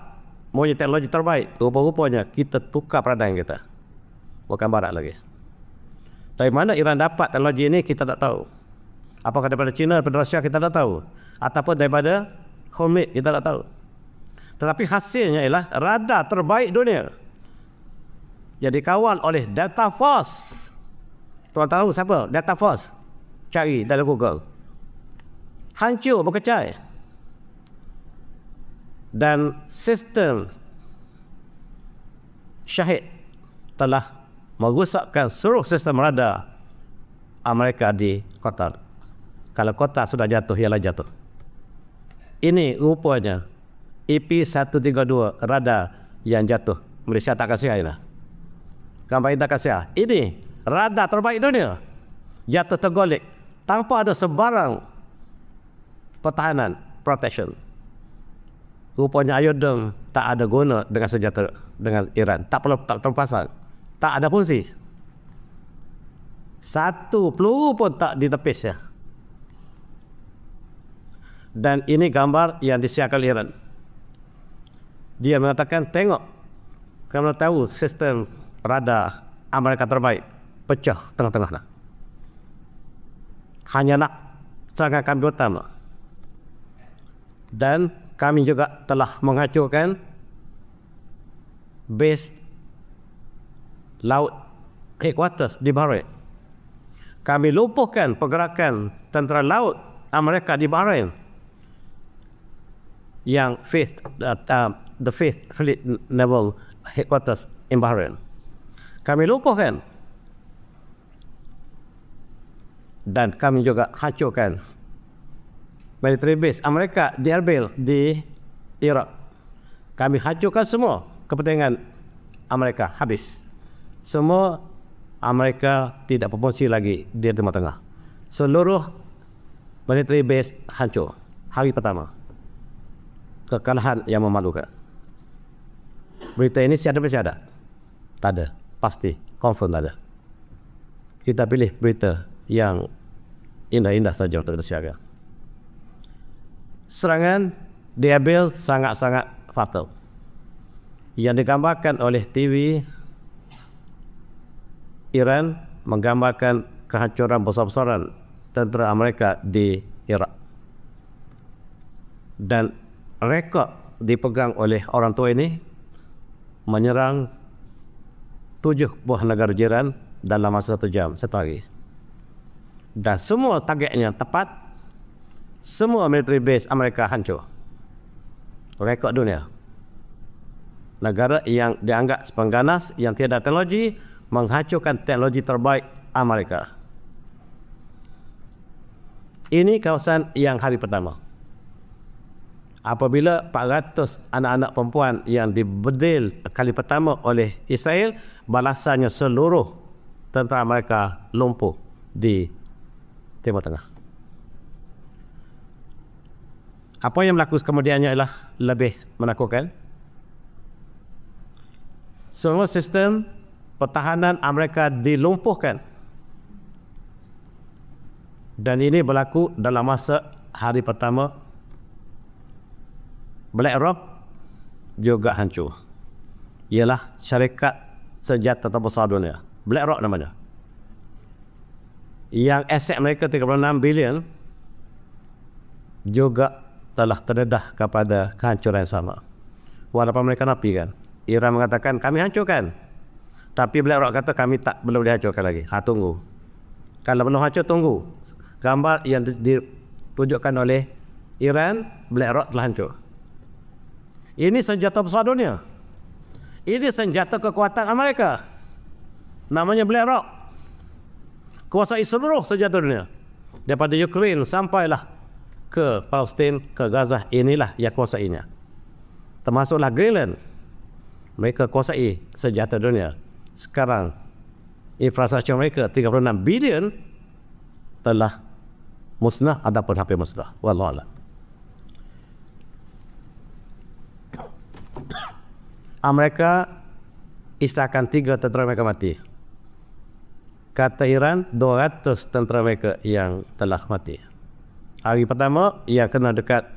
punya teknologi terbaik. Rupa-rupanya kita tukar peradangan kita, bukan Barat lagi. Dari mana Iran dapat teknologi ini kita tak tahu. Apakah daripada China, daripada Rusia kita tak tahu, ataupun daripada homemade kita tak tahu. Tetapi hasilnya ialah radar terbaik dunia yang dikawal oleh Delta Force. Tuan tahu siapa Delta Force? Cari dalam Google. Hancur berkecai. Dan sistem Syahid telah merosakkan seluruh sistem radar Amerika di Qatar. Kalau Qatar sudah jatuh, ialah jatuh. Ini rupanya EP-132 radar yang jatuh. Malaysia tak kasih air lah. Gambar tak kasih. Ini radar terbaik dunia jatuh tergolek tanpa ada sebarang pertahanan, protection. Rupanya Iron tak ada guna dengan senjata dengan Iran. Tak perlu, tak terpasang. Tak ada fungsi. Satu peluru pun tak ditepis ya. Dan ini gambar yang disiarkan oleh Iran. Dia mengatakan, tengok, kamu tahu sistem radar Amerika terbaik pecah tengah-tengah. Hanyalah serangan kami utama. Dan kami juga telah menghancurkan base laut headquarters di Bahrain. Kami lumpuhkan pergerakan tentera laut Amerika di Bahrain yang the Fifth Fleet Naval Headquarters in Bahrain. Kami lumpuhkan. Dan kami juga hancurkan military base Amerika di Erbil di Iraq. Kami hancurkan semua kepentingan Amerika, habis. Semua Amerika tidak berfungsi lagi di Timur Tengah. Seluruh military base hancur hari pertama. Kekalahan yang memalukan. Berita ini siapa ada? Tak ada, pasti, confirm tak ada. Kita pilih berita yang indah-indah saja untuk kita siarkan. Serangan di Erbil sangat-sangat fatal, yang digambarkan oleh TV Iran menggambarkan kehancuran besar-besaran tentera Amerika di Iraq. Dan rekod dipegang oleh orang tua ini menyerang 7 buah negara jiran dalam masa 1 jam, 1 hari. Dan semua targetnya tepat. Semua military base Amerika hancur. Rekod dunia. Negara yang dianggap sepengganas, yang tiada teknologi, menghancurkan teknologi terbaik Amerika. Ini kawasan yang hari pertama. Apabila 400 anak-anak perempuan yang dibedil kali pertama oleh Israel, balasannya seluruh tentera mereka lumpuh di Timur Tengah. Apa yang berlaku kemudiannya ialah lebih menakutkan. Semua sistem pertahanan Amerika dilumpuhkan. Dan ini berlaku dalam masa hari pertama. BlackRock juga hancur. Ialah syarikat senjata terbesar dunia. BlackRock namanya. Yang aset mereka 36 bilion juga telah terdedah kepada kehancuran yang sama. Walaupun mereka nafi kan. Iran mengatakan kami hancurkan. Tapi BlackRock kata kami tak belum dihancurkan lagi. Tunggu. Kalau belum hancur tunggu. Gambar yang ditunjukkan oleh Iran, BlackRock telah hancur. Ini senjata besar dunia. Ini senjata kekuatan Amerika. Namanya BlackRock. Kuasai seluruh senjata dunia. Daripada Ukraine sampailah ke Palestin, ke Gaza. Inilah yang kuasainya. Termasuklah Greenland. Mereka kuasai senjata dunia. Sekarang infrastruktur mereka 36 bilion telah musnah ataupun hampir musnah. Wallahu a'lam. Amerika isahkan 3 tentera mereka mati. Kata Iran 200 tentera mereka yang telah mati. Hari pertama ia kena dekat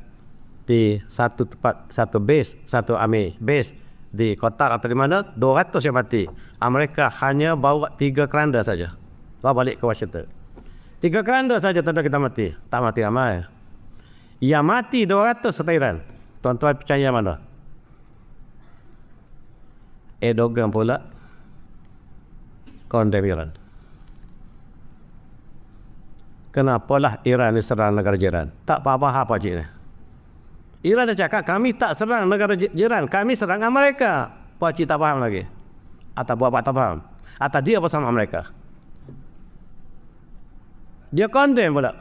di satu tempat, satu base, satu army base di Qatar atau di mana, 200 yang mati. Amerika hanya bawa 3 keranda saja. Bawa balik ke Washington. 3 keranda saja tentera kita mati. Tak mati ramai. Yang mati 200 serta Iran. Tuan-tuan percaya mana? Erdogan pula condemn Iran. Kenapalah Iran ni serang negara jiran? Tak apa-apa apa cik ni. Iran dah cakap kami tak serang negara jiran, kami serang Amerika. Pak cik tak faham lagi. Atau buat tak faham. Atau dia bersama Amerika. Dia condemn pula.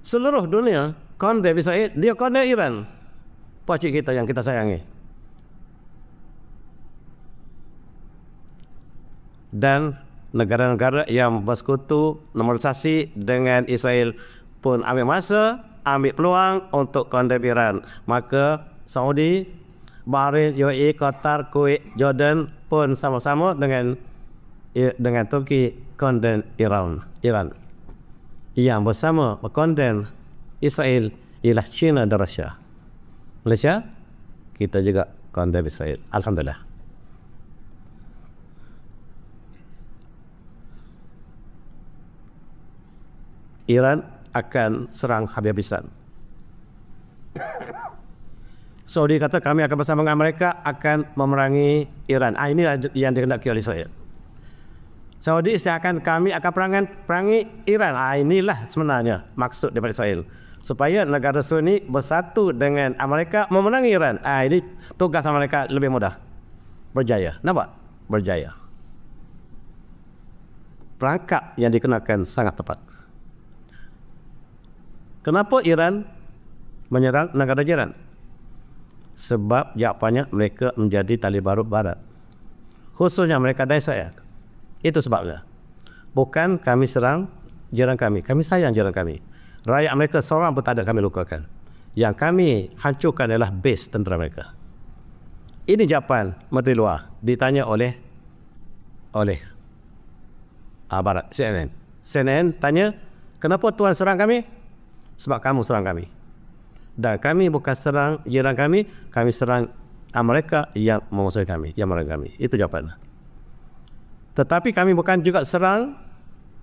Seluruh dunia condemn Israel, dia condemn Iran. Pak cik kita yang kita sayangi. Dan negara-negara yang bersekutu normalisasi dengan Israel pun ambil masa, ambil peluang untuk condemn Iran. Maka Saudi, Bahrain, UAE, Qatar, Kuwait, Jordan pun sama-sama dengan Turki condemn Iran. Yang bersama condemn Israel ialah China dan Rusia. Malaysia, kita juga condemn Israel. Alhamdulillah. Iran akan serang habis-habisan. Saudi kata kami akan bersama dengan mereka akan memerangi Iran. Ini yang dikehendaki oleh Israel. Saudi isytiharkan kami akan perangi Iran. Inilah sebenarnya maksud daripada Israel. Supaya negara Sunni bersatu dengan Amerika memenangi Iran. Ini tugas Amerika lebih mudah. Berjaya. Nampak? Berjaya. Perangkap yang dikenakan sangat tepat. Kenapa Iran menyerang negara jiran? Sebab jawapannya mereka menjadi tali barut barat. Khususnya mereka dan Israel. Itu sebabnya. Bukan kami serang jiran kami. Kami sayang jiran kami. Rakyat mereka seorang pun tak ada kami lukakan. Yang kami hancurkan adalah base tentera mereka. Ini jawapan Menteri Luar. Ditanya oleh Barat, CNN. CNN tanya, kenapa Tuan serang kami? Sebab kamu serang kami. Dan kami bukan serang jiran kami serang Amerika yang memusuhi kami, yang menyerang kami. Itu jawapannya. Tetapi kami bukan juga serang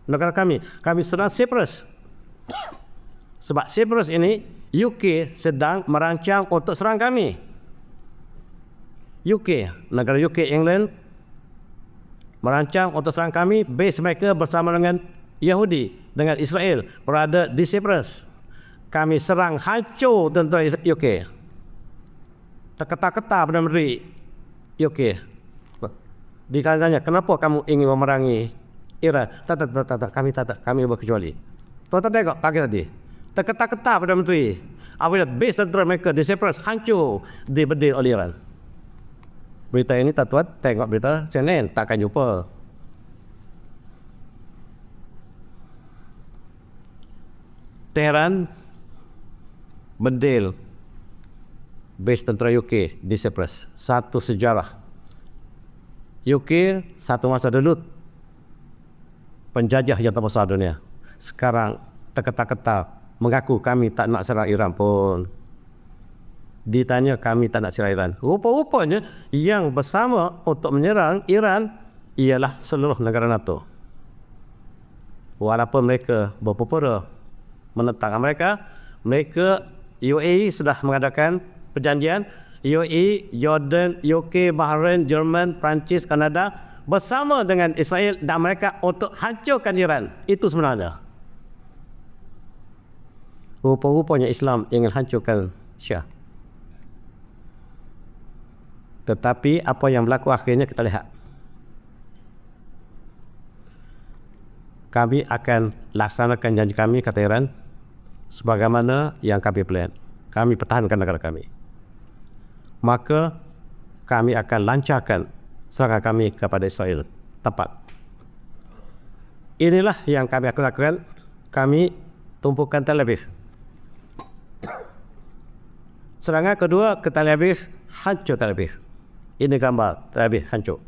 negara kami serang Cyprus. Sebab Cyprus ini UK sedang merancang untuk serang kami. UK, negara UK, England merancang untuk serang kami. Base mereka bersama dengan Yahudi, dengan Israel berada di Cyprus. Kami serang hancur tentera UK. Terketar-ketar Perdana Menteri UK. Ditanya, kenapa kamu ingin memerangi Iran? Tak, kami berkecuali. Tuan-tuan tengok pagi tadi, terketar-ketar Perdana Menteri apabila base tentera mereka di Cyprus hancur dibedil oleh Iran. Berita ini tuan-tuan tengok berita CNN, takkan jumpa. Tehran bedil base tentera UK di Cyprus. Satu sejarah. UK satu masa dulu penjajah yang terbesar dunia. Sekarang terketar-ketar mengaku kami tak nak serang Iran pun. Ditanya kami tak nak serang Iran. Rupa-rupanya yang bersama untuk menyerang Iran ialah seluruh negara NATO. Walaupun mereka berpura-pura menentang mereka UAE sudah mengadakan perjanjian. UAE, Jordan, UK, Bahrain, Jerman, Perancis, Kanada bersama dengan Israel dan mereka untuk hancurkan Iran. Itu sebenarnya. Rupa-rupanya Islam ingin hancurkan Syia. Tetapi apa yang berlaku akhirnya kita lihat. Kami akan laksanakan janji kami, kata Iran, sebagaimana yang kami plan. Kami pertahankan negara kami. Maka kami akan lancarkan serangan kami kepada Israel tepat. Inilah yang kami akan lakukan. Kami tumpukan Tel Aviv. Serangan kedua ke Tel Aviv, hancur Tel Aviv. Ini gambar Tel Aviv hancur.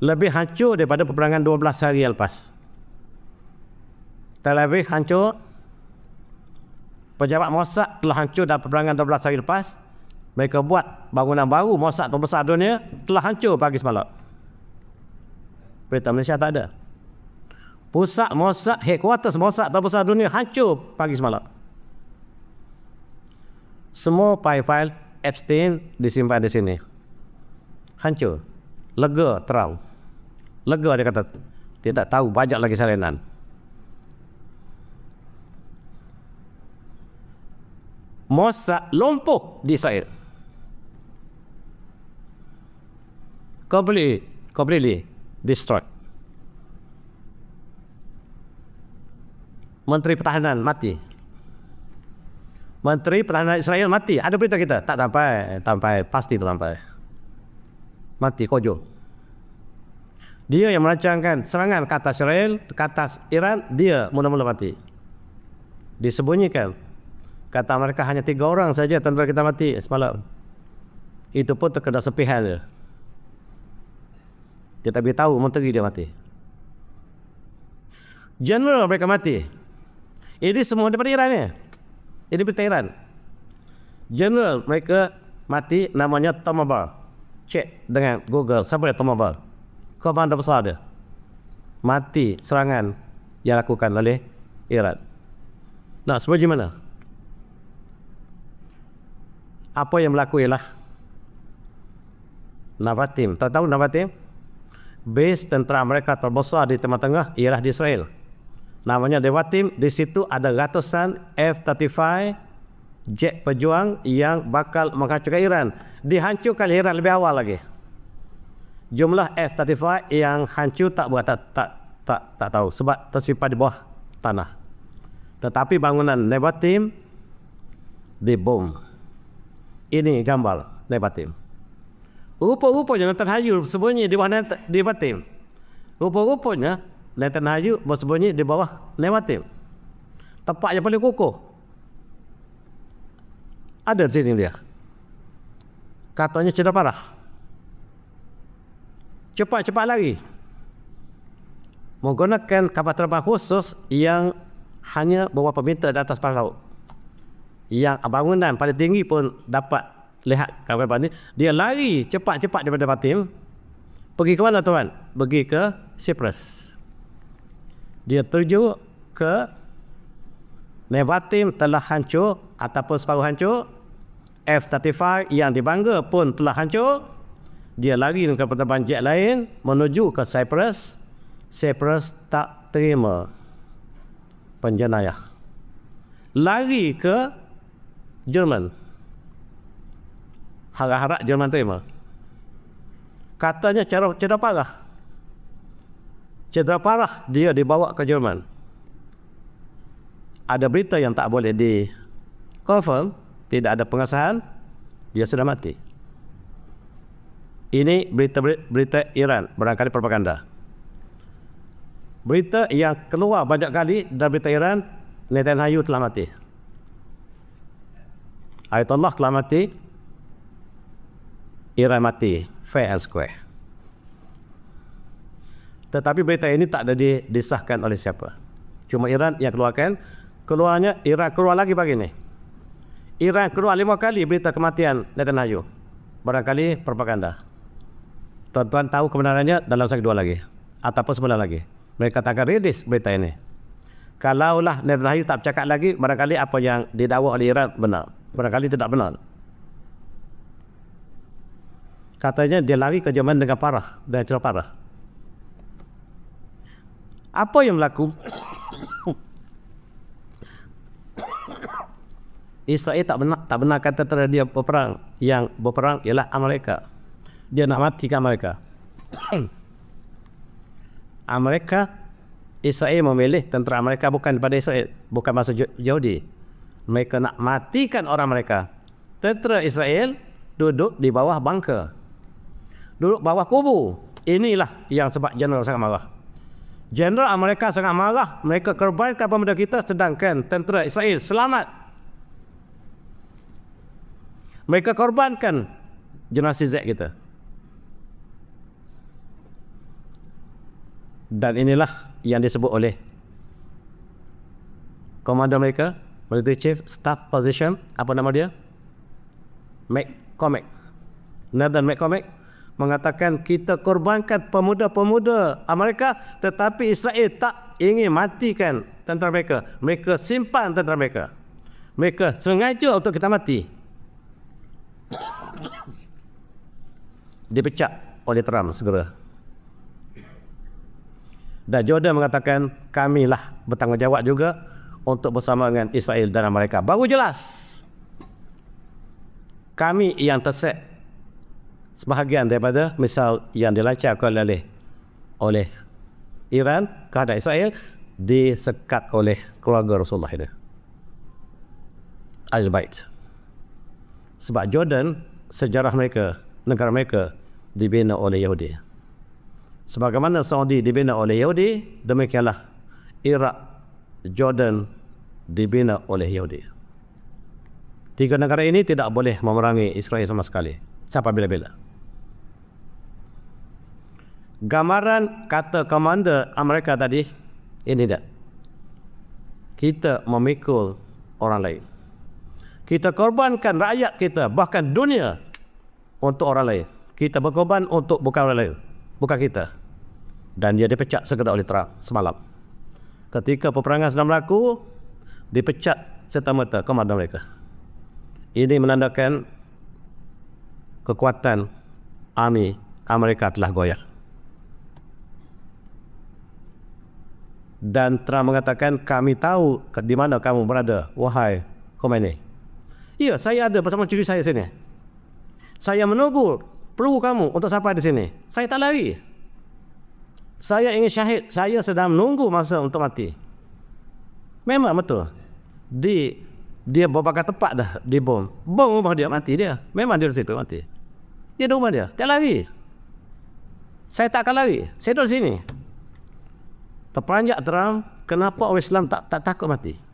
Lebih hancur daripada peperangan 12 hari yang lepas. Tel Aviv hancur. Pejabat Mossad telah hancur dalam peperangan 12 hari lepas. Mereka buat bangunan baru Mossad terbesar dunia telah hancur pagi semalam. Berita Malaysia tak ada. Pusat Mossad, headquarters Mossad terbesar dunia hancur pagi semalam. Semua file-file Epstein disimpan di sini. Hancur. Lega, terang. Lega, dia kata. Tidak tahu, banyak lagi salinan. Mossad lumpuh di Israel. Completely destroyed. Menteri Pertahanan mati. Menteri Pertahanan Israel mati. Ada berita kita? Tak sampai. Pasti tak sampai. Mati, kojo. Dia yang merancangkan serangan ke atas Israel, ke atas Iran, dia mula-mula mati. Disembunyikan. Kata mereka hanya 3 orang saja tentera kita mati semalam. Itu pun terkena sepihan dia. Dia tak beritahu menteri dia mati. General mereka mati. Ini semua daripada Iran ni. Ini berita Iran. General mereka mati, namanya Tomabar. Cek dengan Google, siapa dia Tomabar? Komander besar dia. Mati serangan yang dilakukan oleh Iran. Nah, sebab gimana? Apa yang berlaku ialah Navatim. Tahu Navatim? Base tentera mereka terbesar di Timur Tengah ialah di Israel. Namanya Devatim. Di situ ada ratusan F-35 jet pejuang yang bakal menghancurkan Iran. Dihancurkan Iran lebih awal lagi. Jumlah F-35 yang hancur tak tahu sebab tersimpan di bawah tanah. Tetapi bangunan Nevatim dibom. Ini gambar Nevatim. Rupa-rupanya Netanyahu bersembunyi di bawah Nevatim. Rupa-rupanya Netanyahu bersembunyi di bawah Nevatim. Tempat yang paling kukuh. Ada di sini dia. Katanya cedera parah. Cepat-cepat lari. Menggunakan kapal terbang khusus yang hanya beberapa meter di atas paras laut. Yang bangunan paling tinggi pun dapat lihat kapal terbang ni. Dia lari cepat-cepat daripada Nevatim. Pergi ke mana tuan? Pergi ke Cyprus. Dia terju ke Nevatim telah hancur ataupun separuh hancur. F-35 yang dibangga pun telah hancur. dia lari ke penerbangan jet lain menuju ke Cyprus. Cyprus tak terima penjenayah, lari ke Jerman. Harap-harap Jerman terima. Katanya cedera parah. Cedera parah, dia dibawa ke Jerman. Ada berita yang tak boleh di confirm, tidak ada pengesahan, dia sudah mati. Ini berita Iran, barangkali propaganda. Berita yang keluar banyak kali dari berita Iran, Netanyahu telah mati, Ayatollah telah mati, Iran mati, fair and square. Tetapi berita ini tak ada disahkan oleh siapa. Cuma Iran yang keluarkan. Keluarnya, Iran keluar lagi pagi ni. Iran keluar 5 kali berita kematian Netanyahu. Barangkali propaganda. Tuan-tuan tahu kebenarannya dalam segi 2 lagi. Ataupun sebelah lagi. Mereka tak akan rilis berita ini. Kalaulah Netanyahu tak bercakap lagi, barangkali apa yang didakwa oleh Iran benar. Barangkali tidak benar. Katanya dia lari ke Jerman dengan parah, dan cedera parah. Apa yang berlaku? Israel tak benar kata tentera dia berperang. Yang berperang ialah Amerika. Dia nak matikan Amerika. Israel memilih tentera Amerika bukan daripada Israel, bukan bangsa Yahudi. Mereka nak matikan orang mereka. Tentera Israel duduk di bawah bunker, duduk bawah kubu. Inilah yang sebab jeneral sangat marah. Jeneral Amerika sangat marah. Mereka korbankan pemuda kita, sedangkan tentera Israel selamat. Mereka korbankan generasi Z kita. Dan inilah yang disebut oleh komander mereka, Military Chief Staff Position, apa nama dia? McCormick. Nathan McCormick mengatakan, kita korbankan pemuda-pemuda Amerika, tetapi Israel tak ingin matikan tentera mereka. Mereka simpan tentera mereka. Mereka sengaja untuk kita mati. Dipecat oleh Trump segera. Dan Jordan mengatakan, kamilah bertanggungjawab juga untuk bersama dengan Israel dan Amerika. Baru jelas kami yang terset sebahagian daripada misal yang dilancarkan oleh Iran kehadap Israel disekat oleh keluarga Rasulullah ini, Al-Bait. Sebab Jordan, sejarah mereka, negara mereka dibina oleh Yahudi. Sebagaimana Saudi dibina oleh Yahudi, demikianlah Iraq, Jordan dibina oleh Yahudi. 3 negara ini tidak boleh memerangi Israel sama sekali, sampai bila-bila. Gambaran kata komander Amerika tadi, ini tak. Kita memikul orang lain. Kita korbankan rakyat kita, bahkan dunia, untuk orang lain. Kita berkorban untuk bukan orang lain, bukan kita. Dan dia dipecat segera oleh Trump semalam. Ketika peperangan sedang berlaku, dipecat serta-merta komander mereka. Ini menandakan kekuatan army Amerika telah goyah. Dan Trump mengatakan, kami tahu di mana kamu berada, wahai Khomeini. Ya, saya ada bersama cucu saya sini. Saya menunggu perlu kamu untuk sampai di sini. Saya tak lari. Saya ingin syahid. Saya sedang menunggu masa untuk mati. Memang betul. Dia beberapa tempat dah dibom. Bom rumah dia, mati dia. Memang dia di situ mati. Dia di rumah dia. Tak lari. Saya tak akan lari. Saya duduk sini. Terperanjak Trump, kenapa orang Islam tak takut mati?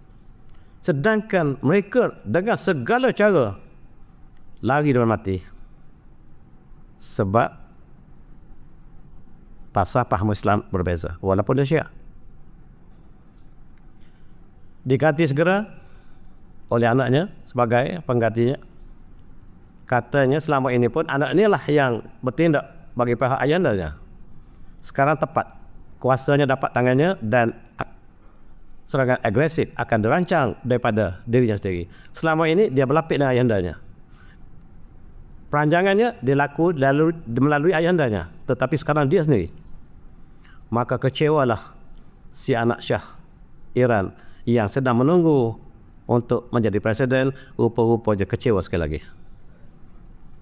Sedangkan mereka dengan segala cara lari dan mati. Sebab pasal paham Islam berbeza, walaupun dia Syiah. Diganti segera oleh anaknya sebagai penggantinya. Katanya selama ini pun anak inilah yang bertindak bagi pihak ayandanya. Sekarang tepat, kuasanya dapat tangannya dan serangan agresif akan dirancang daripada dirinya sendiri. Selama ini dia berlapik dengan ayandanya. perancangannya melalui ayandanya, tetapi sekarang dia sendiri. Maka kecewalah si anak Shah Iran yang sedang menunggu untuk menjadi presiden. Rupa-rupanya kecewa sekali lagi.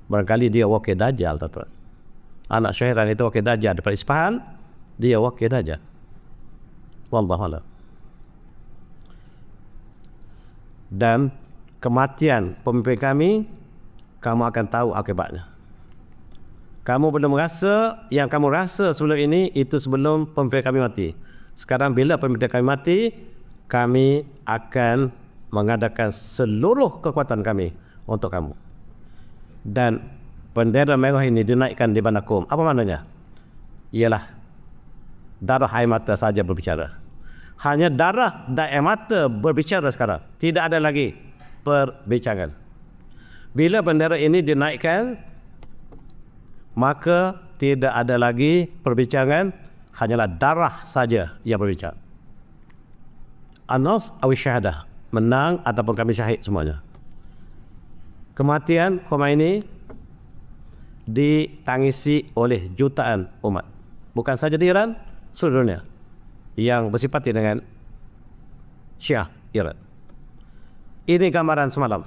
Barangkali dia wakil Dajjal, tuan-tuan. Anak Shah Iran itu wakil Dajjal daripada Isfahan, dia wakil Dajjal. Wallahualam. Dan kematian pemimpin kami, kamu akan tahu akibatnya. Kamu belum rasa yang kamu rasa sebelum ini, itu sebelum pemimpin kami mati. Sekarang bila pemimpin kami mati, kami akan mengadakan seluruh kekuatan kami untuk kamu. Dan bendera merah ini dinaikkan di Bandar Qom. Apa maknanya? Ialah darah air mata saja berbicara. Hanya darah dan air mata berbicara sekarang. Tidak ada lagi perbincangan. Bila bendera ini dinaikkan, maka tidak ada lagi perbincangan, hanyalah darah saja yang berbicara. An-Nasr aw syahadah, menang ataupun kami syahid semuanya. Kematian Khomeini ditangisi oleh jutaan umat, bukan saja di Iran, seluruh dunia yang bersifati dengan Syiah Iran. Ini gambaran semalam.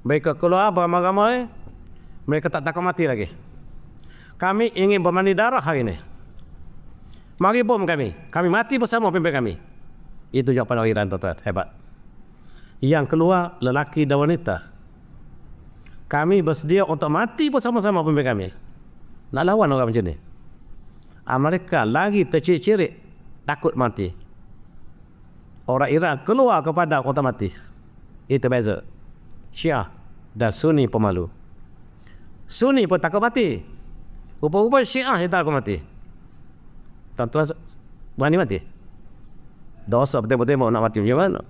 Mereka keluar beramai-ramai, mereka tak takut mati lagi. Kami ingin bermandi darah hari ini. Mari bom kami mati bersama pemimpin kami. Itu jawapan orang Iran, tuan-tuan, hebat. Yang keluar lelaki dan wanita. Kami bersedia untuk mati bersama-sama pemimpin kami. Nak lawan orang macam ni. Mereka lagi tercirit-cirit takut mati. Orang Iran keluar kepada kota mati. Itu beza. Syiah dan Sunni pemalu. Sunni pun takut mati. Rupa-rupa Syiah yang takut mati. Tuan-tuan berani mati? Dosa betul-betul mau nak mati macam mana?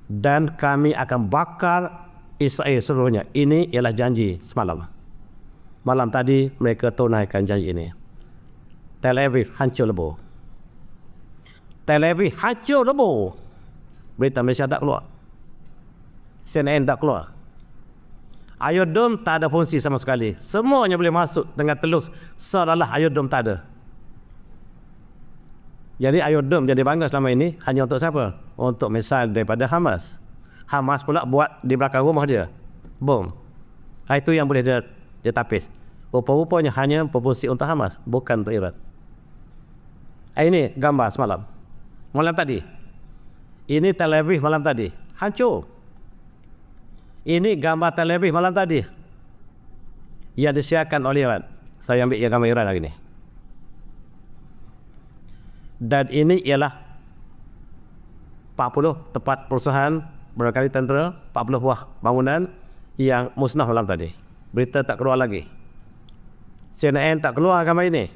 Dan kami akan bakar Israel seluruhnya. Ini ialah janji semalam. Malam tadi mereka tunaikan janji ini. Tel Aviv hancur lebur. Tel Aviv hancur lebur. Berita Malaysia tak keluar. CNN tak keluar. Iron Dome tak ada fungsi sama sekali. Semuanya boleh masuk dengan telus, seolah-olah Iron Dome tak ada. Jadi Iron Dome jadi bangga selama ini hanya untuk siapa? Untuk misal daripada Hamas. Hamas pula buat di belakang rumah dia bom. Itu yang boleh dia tapis. Rupa-rupanya hanya berfungsi untuk Hamas, bukan untuk Iran. Ini gambar semalam. Malam tadi. Ini Tel Aviv malam tadi. Hancur. Ini gambar Tel Aviv malam tadi yang disiarkan oleh Iran. Saya ambil yang gambar Iran hari ini. Dan ini ialah 40 tempat perusahaan, berkali tentera, 40 buah bangunan yang musnah malam tadi. Berita tak keluar lagi. CNN tak keluar gambar ini.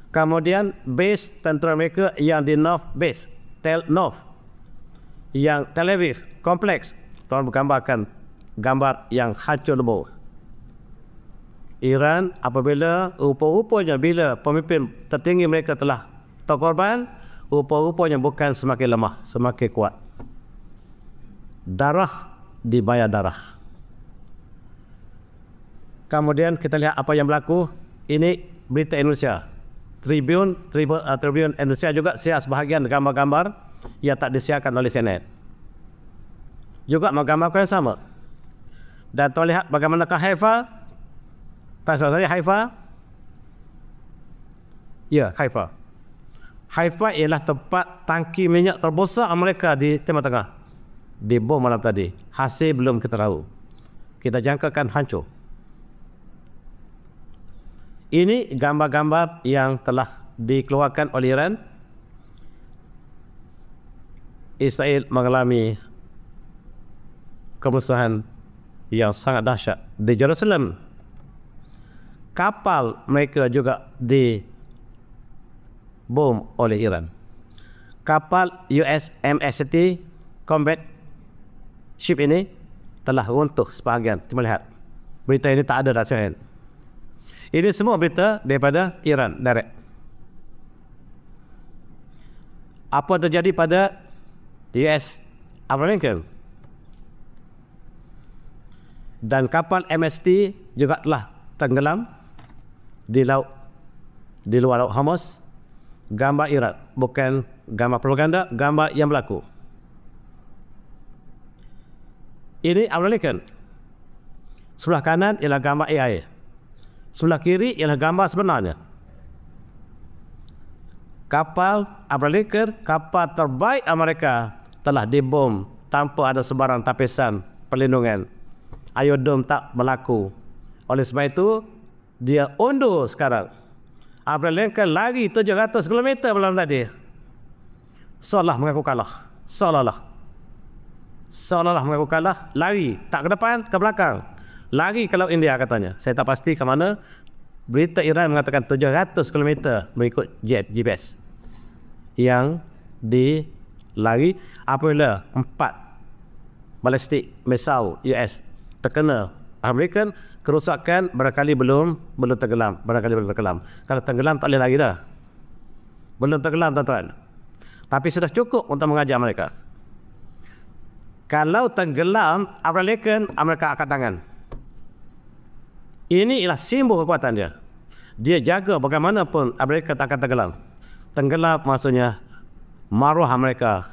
Kemudian base tentera mereka yang di North Base, North, yang Tel Aviv, kompleks, tuan bergambarkan gambar yang hancur lebur. Iran apabila rupa-rupanya bila pemimpin tertinggi mereka telah terkorban, rupa-rupanya bukan semakin lemah, semakin kuat. Darah dibayar darah. Kemudian kita lihat apa yang berlaku. Ini berita Indonesia. Tribun Indonesia juga siar sebahagian gambar-gambar yang tak disiarkan oleh CNN. Juga menggambarkan yang sama. Dan tuan lihat bagaimanakah Haifa. Tak salah saya Haifa. Ya, Haifa. Haifa ialah tempat tangki minyak terbesar Amerika di Timur Tengah. Dibom malam tadi. Hasil belum kita tahu. Kita jangkakan hancur. Ini gambar-gambar yang telah dikeluarkan oleh Iran. Israel mengalami kemusnahan yang sangat dahsyat di Jerusalem. Kapal mereka juga dibom oleh Iran. Kapal USMS Combat Ship ini telah runtuh sebahagian. Cuma lihat. Berita ini tak ada rasian. Ini semua berita daripada Iran direct. Apa terjadi pada US Abraham Lincoln. Dan kapal MST juga telah tenggelam di laut, di luar laut Hormuz. Gambar Iran, bukan gambar propaganda, gambar yang berlaku. Ini Abraham Lincoln. Sebelah kanan ialah gambar AI. Sebelah kiri ialah gambar sebenarnya. Kapal Abraham Lincoln, kapal terbaik Amerika, telah dibom tanpa ada sebarang tapisan perlindungan. Iodom tak berlaku. Oleh sebab itu, dia undur sekarang. Abraham Lincoln lari 700 km malam tadi. Seolah mengaku kalah. Seolah mengaku kalah, lari. Tak ke depan, ke belakang. Lari ke Laut India katanya. Saya tak pasti ke mana. Berita Iran mengatakan 700 km mengikut GPS. Yang dilari apabila 4 balistik misal US terkena Amerika, kerosakan barangkali belum tenggelam. Kalau tenggelam tak boleh lagi dah. Belum tenggelam tuan-tuan. Tapi sudah cukup untuk mengajar mereka. Kalau tenggelam Abraham Lincoln, Amerika angkat tangan. Ini ialah simbol kekuatan dia. Dia jaga bagaimanapun Amerika tak akan tenggelam. Tenggelam maksudnya maruah Amerika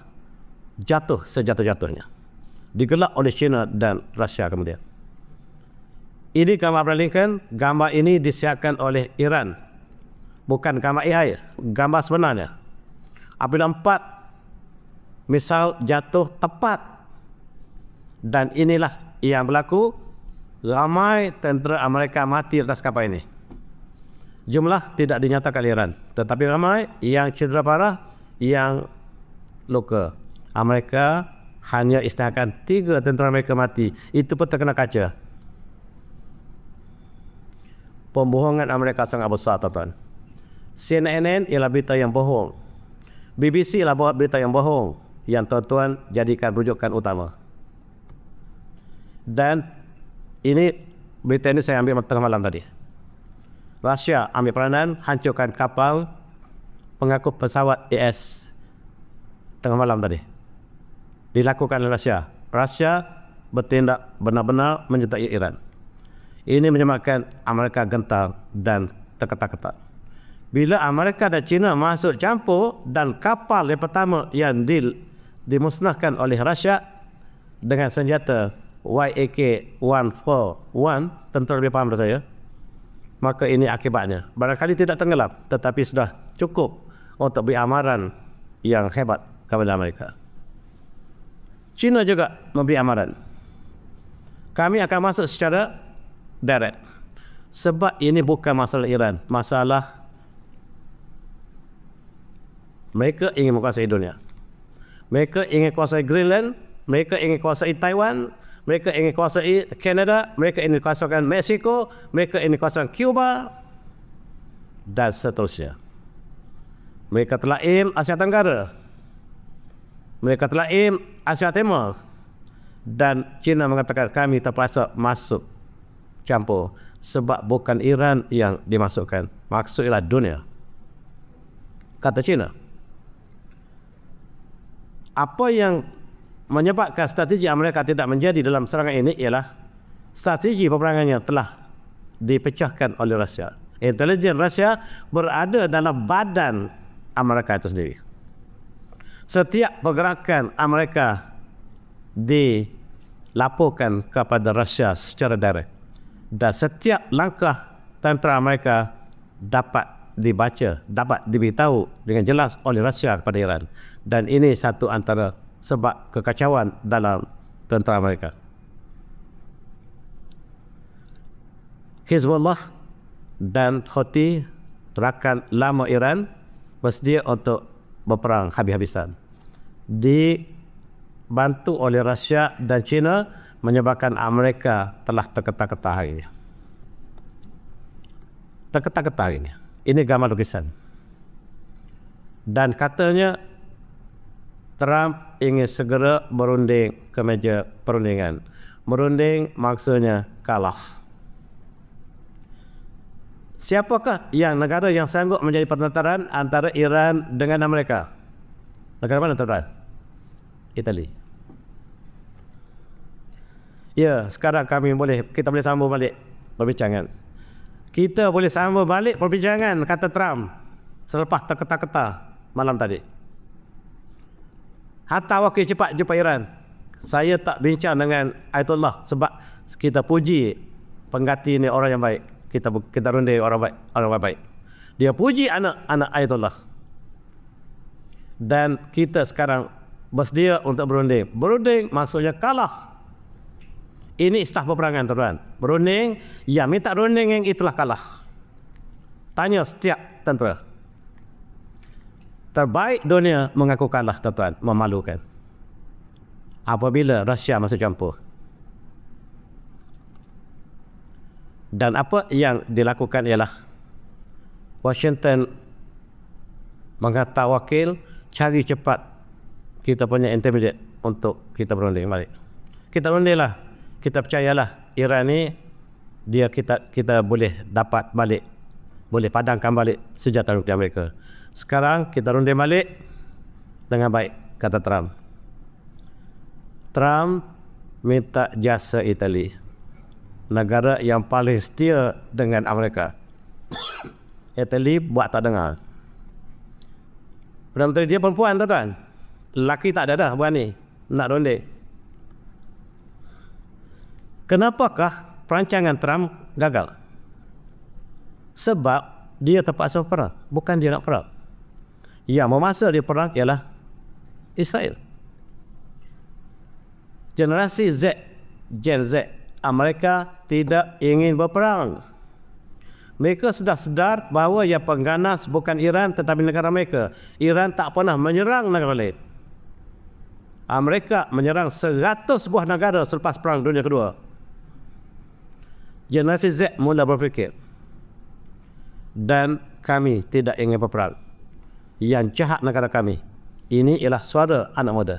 jatuh sejatuh-jatuhnya. Digelak oleh China dan Rusia kemudian. Ini gambar Abraham Lincoln. Gambar ini disiapkan oleh Iran. Bukan gambar AI, gambar sebenarnya. Apabila 4 misal jatuh tepat. Dan inilah yang berlaku. Ramai tentera Amerika mati atas kapal ini. Jumlah tidak dinyatakan Iran, tetapi ramai yang cedera parah, yang luka. Amerika hanya isytiharkan 3 tentera Amerika mati. Itu pun terkena kaca. Pembohongan Amerika sangat besar, tuan-tuan. CNN ialah berita yang bohong. BBC ialah buat berita yang bohong, yang tuan-tuan jadikan rujukan utama. Dan ini berita ini saya ambil tengah malam tadi. Rusia ambil peranan hancurkan kapal pengangkut pesawat AS tengah malam tadi. Dilakukan oleh Rusia. Rusia bertindak benar-benar menyertai Iran. Ini menyebabkan Amerika gentar dan terketat-ketat. Bila Amerika dan China masuk campur dan kapal yang pertama yang dimusnahkan oleh Rusia dengan senjata YAK-141, tentera lebih faham dari saya, maka ini akibatnya. Barangkali tidak tenggelam, tetapi sudah cukup untuk beri amaran yang hebat kepada Amerika. China juga memberi amaran. Kami akan masuk secara direct. Sebab ini bukan masalah Iran, masalah mereka ingin menguasai dunia. Mereka ingin kuasai Greenland, mereka ingin kuasai Taiwan, mereka ingin kuasai Canada, mereka ingin kuasai Mexico, mereka ingin kuasai Cuba, dan seterusnya. Mereka telah aim Asia Tenggara, mereka telah aim Asia Timur, dan China mengatakan kami terpaksa masuk campur sebab bukan Iran yang dimasukkan, maksud ialah dunia, kata China. Apa yang menyebabkan strategi Amerika tidak menjadi dalam serangan ini ialah strategi peperangannya telah dipecahkan oleh Rusia. Intelijen Rusia berada dalam badan Amerika itu sendiri. Setiap pergerakan Amerika dilaporkan kepada Rusia secara direct. Dan setiap langkah tentera Amerika dapat dibaca, dapat diberitahu dengan jelas oleh Rusia kepada Iran. Dan ini satu antara sebab kekacauan dalam tentera Amerika. Hezbollah dan Houthi, rakan lama Iran, bersedia untuk berperang habis-habisan. Dibantu oleh Rusia dan China, menyebabkan Amerika telah terketat-ketat hari ini. Terketat-ketat hari ini. Ini gambar lukisan. Dan katanya Trump ingin segera berunding ke meja perundingan. Merunding maksudnya kalah. Siapakah yang negara yang sanggup menjadi pertengkaran antara Iran dengan Amerika? Negara mana tuan? Itali. Ya, sekarang kita boleh sambung balik perbincangan. Kita boleh sambung balik perbincangan, kata Trump selepas terketa-keta malam tadi. Hantar wakil cepat jumpa Iran. Saya tak bincang dengan Ayatollah sebab kita puji pengganti ni orang yang baik. Kita runding orang baik. Dia puji anak-anak Ayatollah. Dan kita sekarang bersedia untuk berunding. Berunding maksudnya kalah. Ini istilah peperangan, tuan. Berunding, yang minta runding yang itulah kalah. Tanya setiap tentera. Terbaik dunia mengaku kalah, tuan. Memalukan. Apabila Rusia masuk campur. Dan apa yang dilakukan ialah Washington menghantar wakil cari cepat kita punya intermediate untuk kita berunding balik. Kita runding lah. Kita percayalah Iran ni kita boleh dapat balik, boleh padamkan balik senjata nuklear mereka. Sekarang kita runding balik dengan baik, kata Trump. Trump minta jasa Itali, negara yang paling setia dengan Amerika. Itali buat tak dengar. Perdana Menteri dia perempuan, tuan. Lelaki tak ada dah berani nak runding. Kenapakah perancangan Trump gagal? Sebab dia terpaksa perang, bukan dia nak perang. Yang memaksa dia perang ialah Israel. Generasi Gen Z, Amerika tidak ingin berperang. Mereka sudah sedar bahawa yang pengganas bukan Iran tetapi negara mereka. Iran tak pernah menyerang negara lain. Amerika menyerang 100 buah negara selepas Perang Dunia Kedua. Generasi Z mula berfikir, dan kami tidak ingin berperang. Yang jahat negara kami. Ini ialah suara anak muda.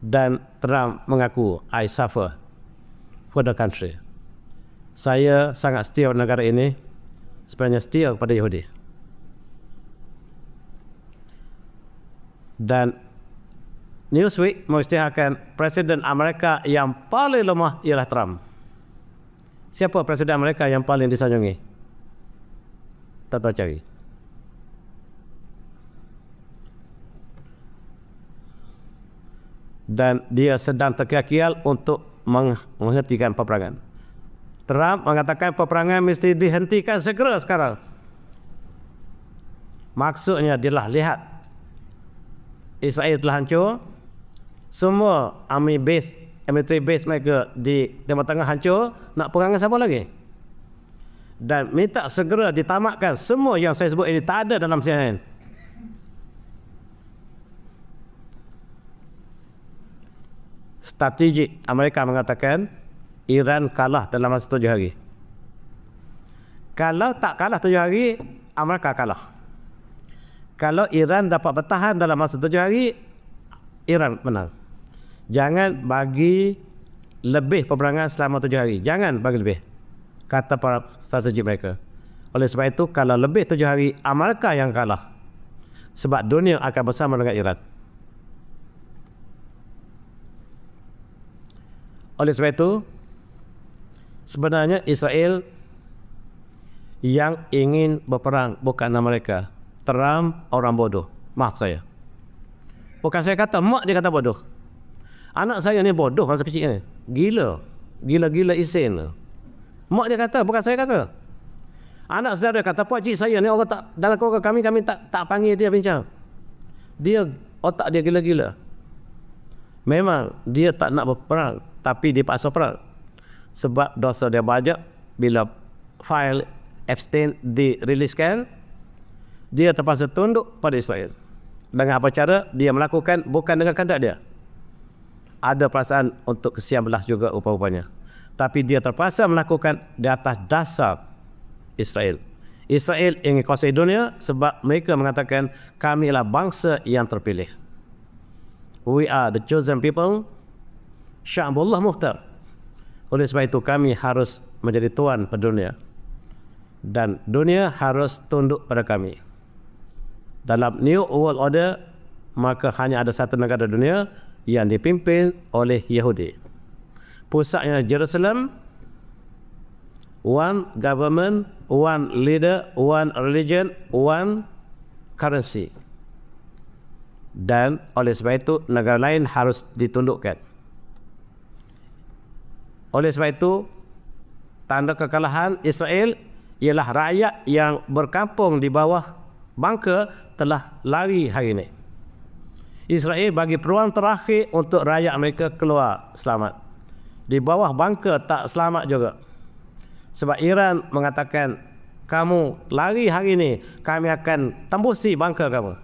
Dan Trump mengaku, I suffer for the country. Saya sangat setia pada negara ini, sebenarnya setia kepada Yahudi. Dan Newsweek mengisytiharkan Presiden Amerika yang paling lemah ialah Trump. Siapa Presiden Amerika yang paling disanjungi? Tak tahu cari. Dan dia sedang terkial-kial untuk menghentikan peperangan. Trump mengatakan peperangan mesti dihentikan segera sekarang. Maksudnya dia lihat Israel telah hancur. Semua military base mereka di Timur Tengah hancur. Nak perang dengan siapa lagi? Dan minta segera ditamatkan semua yang saya sebut ini tak ada dalam CNN. Strategi Amerika mengatakan Iran kalah dalam masa 7 hari. Kalau tak kalah 7 hari, Amerika kalah. Kalau Iran dapat bertahan dalam masa 7 hari, Iran menang. Jangan bagi lebih peperangan selama 7 hari. Jangan bagi lebih, kata para strategi mereka. Oleh sebab itu, kalau lebih 7 hari, Amerika yang kalah. Sebab dunia akan bersama dengan Iran. Oleh sebab itu, sebenarnya Israel yang ingin berperang, bukan Amerika. Trump orang bodoh. Maaf saya. Bukan saya kata, mak dia kata bodoh. Anak saya ni bodoh masa kecil ni. Gila. Gila-gila isin. Mak dia kata, bukan saya kata. Anak saudara kata, pak cik saya ni orang tak, dalam keluarga kami tak panggil dia bincang. Dia, otak dia gila-gila. Memang dia tak nak berperang, tapi dia paksa perang. Sebab dosa dia banyak. Bila file Epstein diriliskan, dia terpaksa tunduk pada Israel. Dengan apa cara? Dia melakukan bukan dengan kehendak dia. Ada perasaan untuk kesian belas juga rupa-rupanya. Tapi dia terpaksa melakukan di atas dasar Israel. Israel ingin kuasai dunia sebab mereka mengatakan kami ialah bangsa yang terpilih. We are the chosen people. Sya'bullah mukhtar. Oleh sebab itu kami harus menjadi tuan pada dunia. Dan dunia harus tunduk pada kami. Dalam New World Order, maka hanya ada satu negara dunia yang dipimpin oleh Yahudi. Pusatnya Jerusalem, one government, one leader, one religion, one currency. Dan oleh sebab itu negara lain harus ditundukkan. Oleh sebab itu tanda kekalahan Israel ialah rakyat yang berkampung di bawah bangka telah lari hari ini. Israel bagi peluang terakhir untuk rakyat mereka keluar selamat. Di bawah bangka tak selamat juga. Sebab Iran mengatakan, kamu lari hari ini, kami akan tembusi bangka kamu.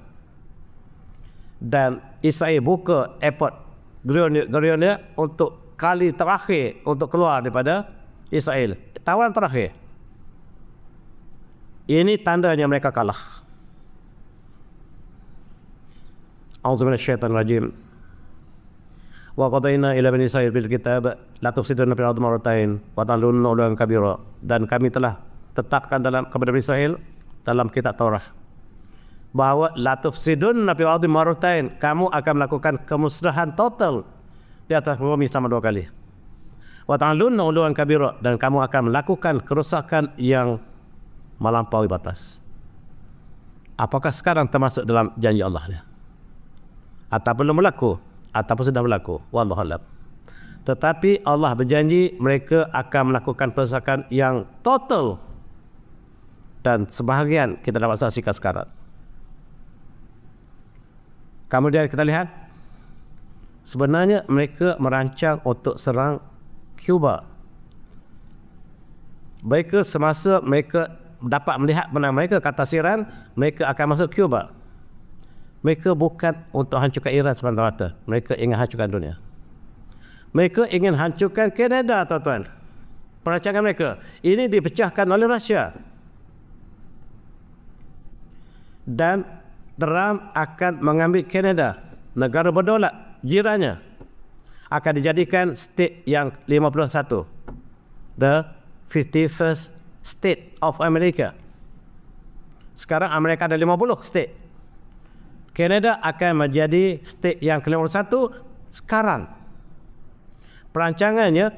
Dan Israel buka airport Grenada untuk kali terakhir untuk keluar daripada Israel. Tawaran terakhir. Ini tandanya mereka kalah. A'udzubillahi minasyaitonir rajim. Wa qadaina ila bani Israil bil kitab la tufsiduna fil ardi marratain wa ta'lunna 'uluwan kabira. Dan kami telah tetapkan kepada Bani Israel dalam kitab Taurat bahawa la tufsiduna fil ardi marratain, kamu akan melakukan kemusnahan total di atas bumi selama 2 kali. Wa ta'lunna 'uluwan kabira, dan kamu akan melakukan kerosakan yang melampaui batas. Apakah sekarang termasuk dalam janji Allah ni? Atau belum berlaku, ataupun sudah berlaku, wallahu a'lam. Tetapi Allah berjanji mereka akan melakukan perosakan yang total, dan sebahagian kita dapat saksikan sekarang. Kemudian kita lihat sebenarnya mereka merancang untuk serang Cuba. Mereka semasa mereka dapat melihat menang mereka ke atas Iran, mereka akan masuk Cuba. Mereka bukan untuk hancurkan Iran semata-mata. Mereka ingin hancurkan dunia. Mereka ingin hancurkan Kanada, tuan-tuan. Perancangan mereka ini dipecahkan oleh Rusia. Dan Trump akan mengambil Kanada, negara berdaulat jirannya, akan dijadikan state yang 51. The 51st state of America. Sekarang Amerika ada 50 state. Kanada akan menjadi state yang ke-51 sekarang. Perancangannya,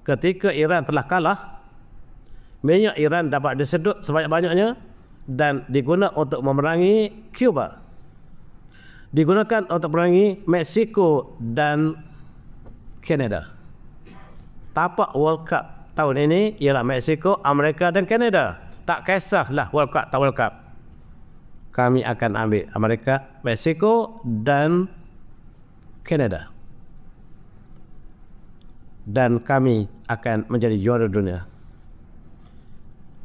ketika Iran telah kalah, minyak Iran dapat disedut sebanyak-banyaknya dan digunakan untuk memerangi Cuba. Digunakan untuk memerangi Mexico dan Kanada. Tapak World Cup tahun ini ialah Mexico, Amerika dan Kanada. Tak kisahlah World Cup tak World Cup. Kami akan ambil Amerika, Mexico dan Kanada. Dan kami akan menjadi juara dunia.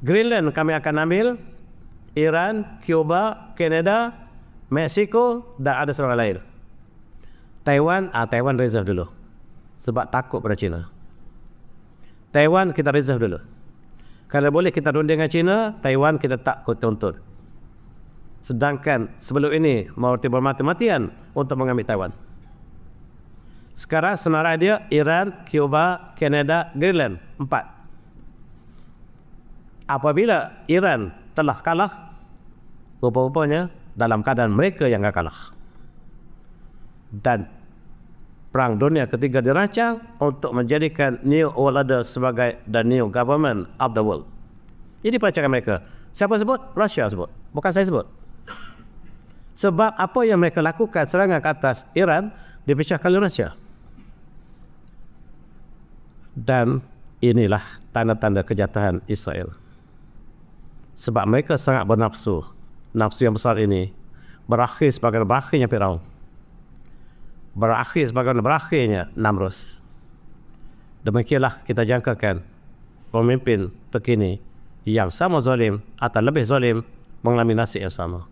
Greenland kami akan ambil, Iran, Cuba, Kanada, Mexico dan ada seorang lain. Taiwan, Taiwan reserve dulu. Sebab takut pada China. Taiwan kita reserve dulu. Kalau boleh kita runding dengan China, Taiwan kita tak tuntut. Sedangkan sebelum ini mau bermati-matian untuk mengambil Taiwan. Sekarang senarai dia Iran, Cuba, Kanada, Greenland. 4. Apabila Iran telah kalah, rupa-rupanya dalam keadaan mereka yang akan kalah. Dan Perang Dunia Ketiga dirancang untuk menjadikan New World Order sebagai the new government of the world. Ini perancangan mereka. Siapa sebut? Rusia sebut. Bukan saya sebut. Sebab apa yang mereka lakukan, serangan ke atas Iran, dipecahkan oleh Rusia. Dan inilah tanda-tanda kejatuhan Israel. Sebab mereka sangat bernafsu. Nafsu yang besar ini berakhir sebagai berakhirnya Firaun. Berakhir sebagai berakhirnya Namrus. Demikianlah kita jangkakan pemimpin terkini yang sama zalim atau lebih zalim mengalami nasib yang sama.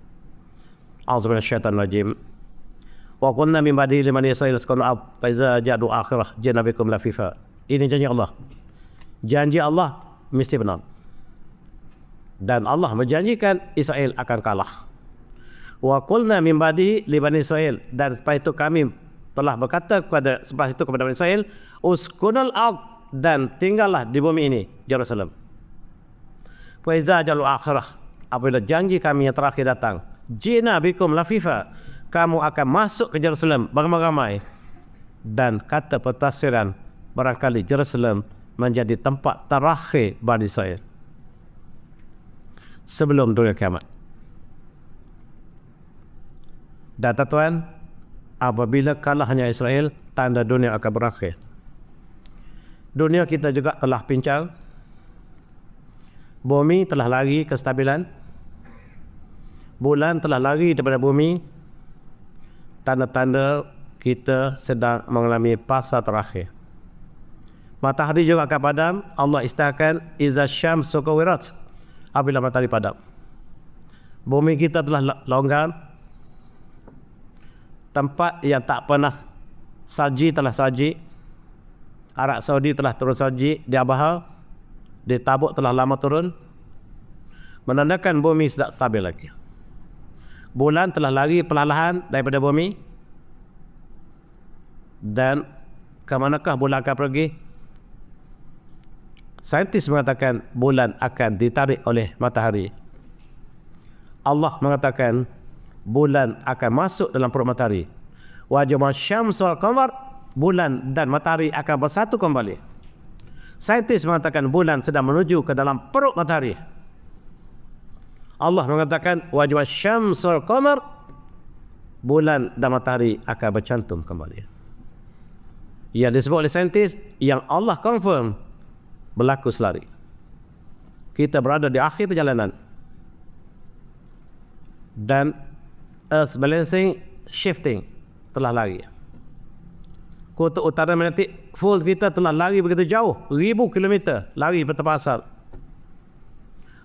A'udzubillahi minasyaitonir rajim. Wa qulna min ba'di liman yasailu askanu ab fa iza ja'u akhirah janabikum lafifa. Ini janji Allah. Janji Allah mesti benar. Dan Allah menjanjikan Israel akan kalah. Wa qulna min ba'di liman Israel, dan setelah itu kami telah berkata kepada Bani Israel, uskunul ard, dan tinggallah di bumi ini, Jerusalem. Fa iza ja'u akhirah, apabila janji kami yang terakhir datang, jina bikum lafifa, kamu akan masuk ke Jerusalem beramai-ramai dan kata pentafsiran barangkali Jerusalem menjadi tempat terakhir Bani Israel sebelum dunia kiamat. Dan tuan, apabila kalahnya Israel, tanda dunia akan berakhir. Dunia kita juga telah pincang, bumi telah lari kestabilan, bulan telah lari daripada bumi. Tanda-tanda kita sedang mengalami fasa terakhir. Matahari juga akan padam. Allah istiakan iza syamsu kuwirat, apabila matahari padam. Bumi kita telah longgar. Tempat yang tak pernah salji telah salji. Arab Saudi telah turun salji di Abha. Di Tabuk telah lama turun, menandakan bumi tidak stabil lagi. Bulan telah lari perlahan daripada bumi. Dan ke manakah bulan akan pergi? Saintis mengatakan bulan akan ditarik oleh matahari. Allah mengatakan bulan akan masuk dalam perut matahari. Wa jama syamsu wal qamar, bulan dan matahari akan bersatu kembali. Saintis mengatakan bulan sedang menuju ke dalam perut matahari. Allah mengatakan wajib syamsul qamar, bulan dan matahari akan bercantum kembali. Ia disebut oleh saintis yang Allah confirm berlaku selari. Kita berada di akhir perjalanan dan earth balancing shifting telah lari. Kutub utara magnetik full kita telah lari begitu jauh, 1000 kilometer lari bertepasar,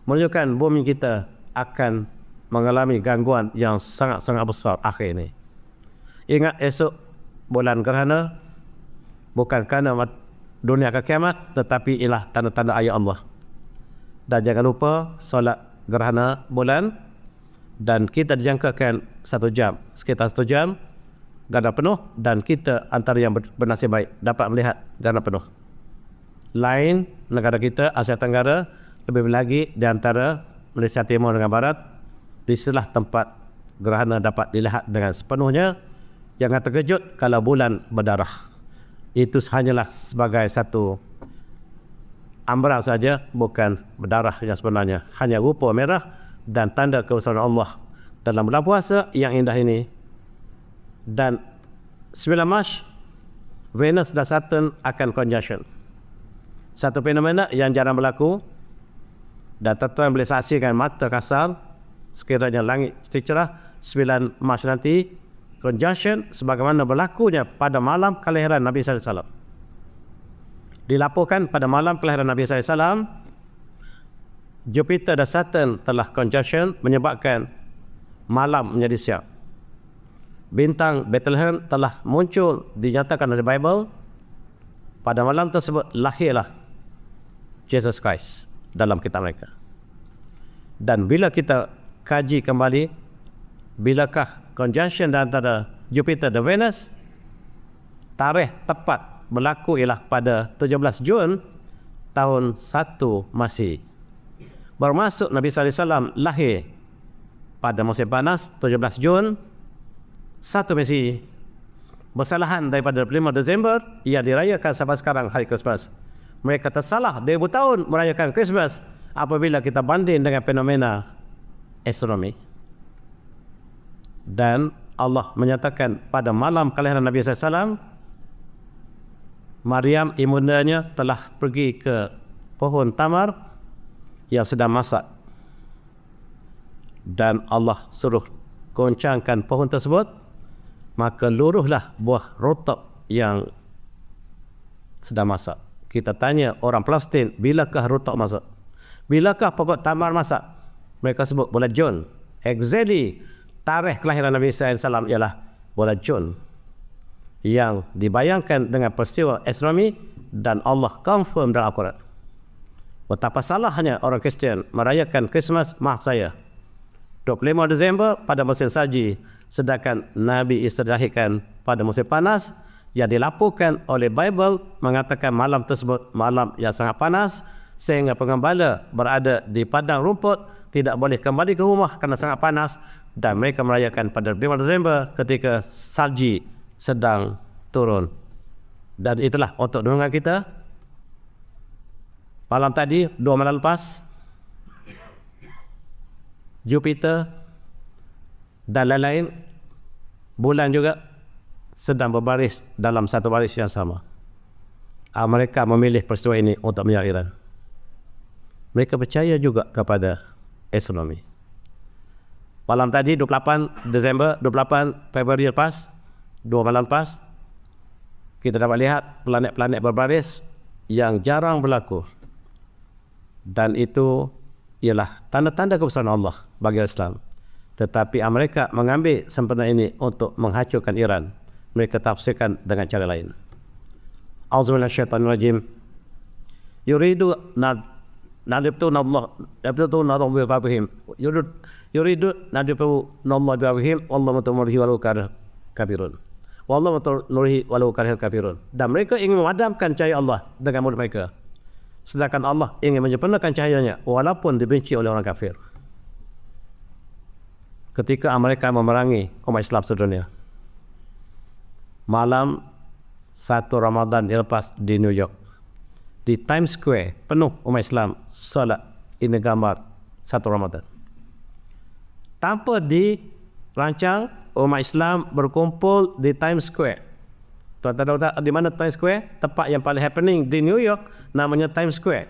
menunjukkan bumi kita akan mengalami gangguan yang sangat-sangat besar akhir ini. Ingat, esok bulan gerhana, bukan kerana dunia akan kiamat, tetapi ialah tanda-tanda ayat Allah. Dan jangan lupa solat gerhana bulan, dan kita dijangkakan 1 jam, sekitar 1 jam gerhana penuh, dan kita antara yang bernasib baik dapat melihat gerhana penuh. Lain negara kita Asia Tenggara, lebih lagi di antara Malaysia Timur dengan Barat, di setelah tempat gerhana dapat dilihat dengan sepenuhnya. Jangan terkejut kalau bulan berdarah. Itu hanyalah sebagai satu ambaran saja, bukan berdarah yang sebenarnya. Hanya rupa merah dan tanda kebesaran Allah dalam bulan puasa yang indah ini. Dan 9 Mac, Venus dan Saturn akan conjunction. Satu fenomena yang jarang berlaku, dan tuan boleh saksikan mata kasar sekiranya langit cerah 9 Mac nanti, conjunction sebagaimana berlakunya pada malam kelahiran Nabi sallallahu alaihi wasallam. Dilaporkan pada malam kelahiran Nabi sallallahu alaihi wasallam, Jupiter dan Saturn telah conjunction menyebabkan malam menjadi siang. Bintang Bethlehem telah muncul, dinyatakan oleh Bible. Pada malam tersebut lahirlah Jesus Christ dalam kitab mereka. Dan bila kita kaji kembali, bilakah conjunction antara Jupiter dan Venus, tarikh tepat berlaku ialah pada 17 Jun tahun 1 Masih. Bermaksud Nabi sallallahu alaihi wasallam lahir pada musim panas 17 Jun 1 Masih. Bersalahan daripada 25 Disember, ia dirayakan sampai sekarang hari Christmas. Mereka tersalah 2000 tahun merayakan Christmas apabila kita banding dengan fenomena astronomi. Dan Allah menyatakan pada malam kelahiran Nabi SAW, Maryam ibundanya telah pergi ke pohon tamar yang sedang masak, dan Allah suruh goncangkan pohon tersebut, maka luruhlah buah rotab yang sedang masak. Kita tanya orang Palestin, bilakah rotab masak? Bilakah pokok tamar masak? Mereka sebut bulan Jun. Exactly tarikh kelahiran Nabi SAW ialah bulan Jun, yang dibayangkan dengan peristiwa astronomi, dan Allah confirm dalam Al-Quran. Betapa salahnya orang Kristian merayakan Christmas, maaf saya, 25 Disember pada musim salji, sedangkan Nabi Isa dilahirkan pada musim panas, yang dilaporkan oleh Bible mengatakan malam tersebut malam yang sangat panas, sehingga pengembala berada di padang rumput tidak boleh kembali ke rumah kerana sangat panas, dan mereka merayakan pada 5 Disember ketika salji sedang turun Dan itulah untuk dorongan kita. Malam tadi, 2 malam lepas, Jupiter dan lain-lain, bulan juga sedang berbaris dalam satu baris yang sama. Mereka memilih peristiwa ini untuk menyerang Iran. Mereka percaya juga kepada astronomi. Malam tadi 28 Desember, 28 Februari lepas, 2 malam lepas, kita dapat lihat planet-planet berbaris yang jarang berlaku. Dan itu ialah tanda-tanda kebesaran Allah bagi Islam. Tetapi Amerika mengambil sempena ini untuk menghancurkan Iran. Mereka tafsirkan dengan cara lain. Auzubillahi minasyaitonirrajim. Yuridu nadibtuna Allah bi babihim. Yuridu nadibtuna Allah bi babihim. Wallahu mutamrihi walau kafirun. Wallahu mutamrihi walau kafirun. Dan mereka ingin memadamkan cahaya Allah dengan mulut mereka. Sedangkan Allah ingin menyempurnakan cahayanya walaupun dibenci oleh orang kafir. Ketika Amerika memerangi umat Islam sedunia, malam 1 Ramadan lepas di New York, di Times Square penuh umat Islam solat ini gambar 1 Ramadan. Tanpa dirancang, umat Islam berkumpul di Times Square. Tuan-tuan tahu di mana Times Square? Tempat yang paling happening di New York namanya Times Square.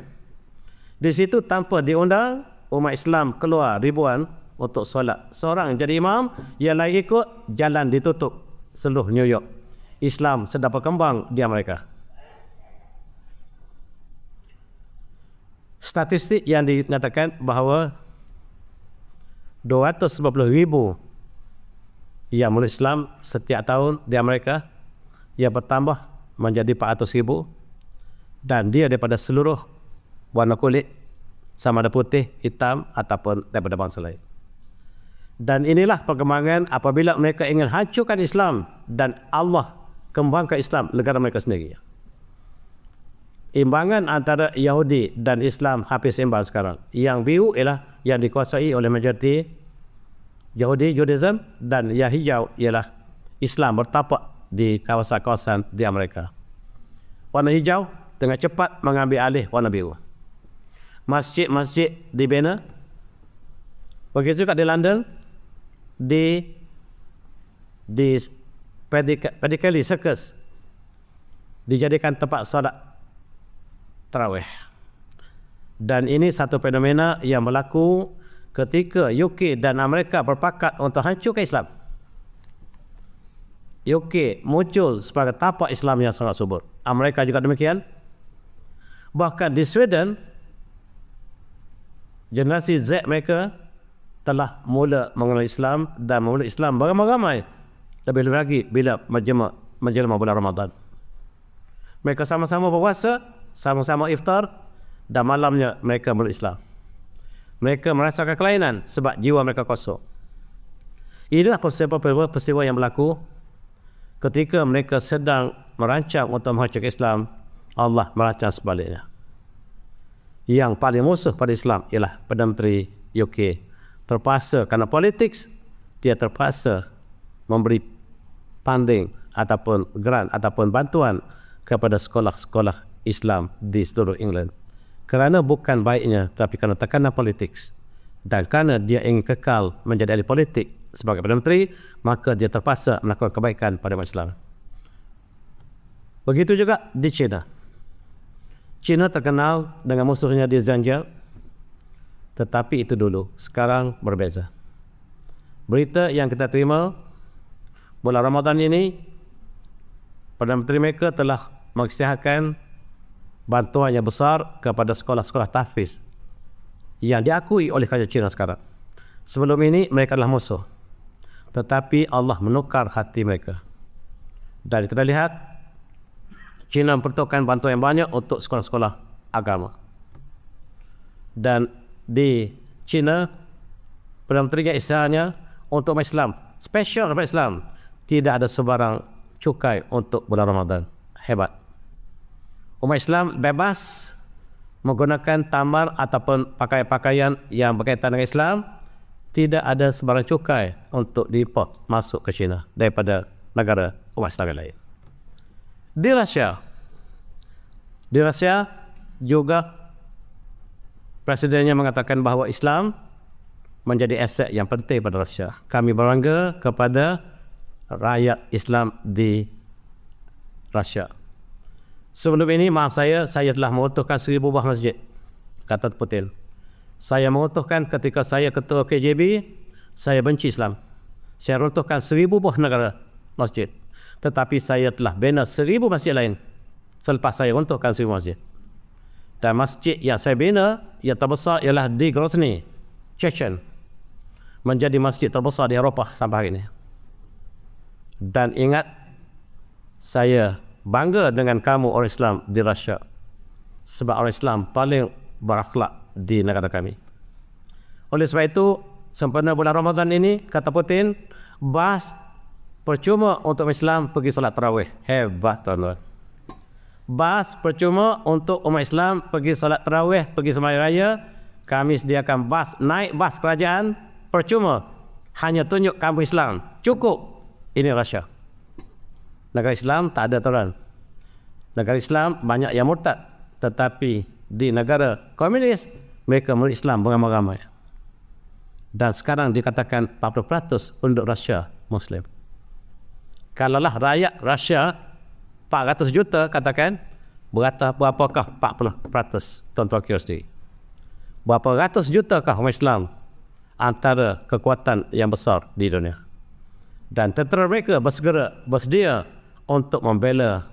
Di situ tanpa diundang, umat Islam keluar ribuan untuk solat. Seorang jadi imam, yang lain ikut, jalan ditutup seluruh New York. Islam sedang berkembang di Amerika. Statistik yang dinyatakan bahawa 290,000 yang murid Islam setiap tahun di Amerika, ia bertambah menjadi 400,000, dan dia daripada seluruh warna kulit, sama ada putih, hitam ataupun daripada bangsa lain. Dan inilah perkembangan apabila mereka ingin hancurkan Islam dan Allah kembangkan Islam negara mereka sendiri. Imbangan antara Yahudi dan Islam hampir seimbang sekarang. Yang biru ialah yang dikuasai oleh majoriti Yahudi, Judaism, dan yang hijau ialah Islam bertapak di kawasan-kawasan di Amerika. Warna hijau dengan cepat mengambil alih warna biru. Masjid-masjid dibina. Begitu juga di London, di Piccadilly Circus dijadikan tempat solat tarawih. Dan ini satu fenomena yang berlaku ketika UK dan Amerika berpakat untuk hancurkan Islam. UK muncul sebagai tapak Islam yang sangat subur. Amerika juga demikian. Bahkan di Sweden, generasi Z mereka telah mula mengenal Islam dan memeluk Islam beramai-ramai. Lebih lagi bila menjelma bulan Ramadan. Mereka sama-sama berpuasa, sama-sama iftar, dan malamnya mereka memeluk Islam. Mereka merasakan kelainan sebab jiwa mereka kosong. Inilah peristiwa yang berlaku ketika mereka sedang merancang untuk menghancurkan Islam. Allah merancang sebaliknya. Yang paling musuh pada Islam ialah Perdana Menteri UK. Terpaksa kerana politik, dia terpaksa memberi funding ataupun grant ataupun bantuan kepada sekolah-sekolah Islam di seluruh England. Kerana bukan baiknya, tapi kerana tekanan politik, dan kerana dia ingin kekal menjadi ahli politik sebagai Perdana Menteri, maka dia terpaksa melakukan kebaikan pada umat Islam. Begitu juga di China. China terkenal dengan musuhnya di Xinjiang, tetapi itu dulu. Sekarang berbeza. Berita yang kita terima bulan Ramadan ini, Perdana Menteri mereka telah mengisytiharkan bantuan yang besar kepada sekolah-sekolah tahfiz yang diakui oleh kerajaan China sekarang. Sebelum ini mereka adalah musuh, tetapi Allah menukar hati mereka. Dan kita lihat China memperuntukkan bantuan yang banyak untuk sekolah-sekolah agama. Dan di China, Perdana Menteri istilahnya untuk umat Islam, spesial umat Islam, tidak ada sebarang cukai untuk bulan Ramadan. Hebat. Umat Islam bebas menggunakan tamar ataupun pakaian-pakaian yang berkaitan dengan Islam. Tidak ada sebarang cukai untuk diimport masuk ke China daripada negara umat Islam lain. Di Rusia juga presidennya mengatakan bahawa Islam menjadi aset yang penting pada Rusia. Kami berbangga kepada rakyat Islam di Rusia. Sebelum ini, maaf saya telah mengutuhkan 1000 buah masjid, kata Putin. Saya mengutuhkan ketika saya ketua KGB, saya benci Islam. Saya runtuhkan 1000 buah negara masjid. Tetapi saya telah bina 1000 masjid lain selepas saya runtuhkan 1000 masjid. Dan masjid yang saya bina yang terbesar ialah di Grozny, Chechen, menjadi masjid terbesar di Eropah sampai hari ini. Dan ingat, saya bangga dengan kamu orang Islam di Rusia, sebab orang Islam paling berakhlak di negara kami. Oleh sebab itu, sempena bulan Ramadan ini, kata Putin, bas percuma untuk Islam pergi solat tarawih. Hebat, tuan-tuan. Bas percuma untuk umat Islam pergi solat tarawih, pergi sembahyang raya. Kami sediakan bas, naik bas kerajaan, percuma. Hanya tunjuk kampung Islam. Cukup. Ini Rusia. Negara Islam tak ada tuan. Negara Islam banyak yang murtad. Tetapi di negara komunis, mereka meluk Islam beramai-ramai. Dan sekarang dikatakan 40% penduduk Rusia Muslim. Kalaulah rakyat Rusia 400 juta katakan, berapakah 40%? Tuan-tuan kira sendiri. Berapa ratus jutakah umat Islam antara kekuatan yang besar di dunia? Dan tentera mereka bersedia untuk membela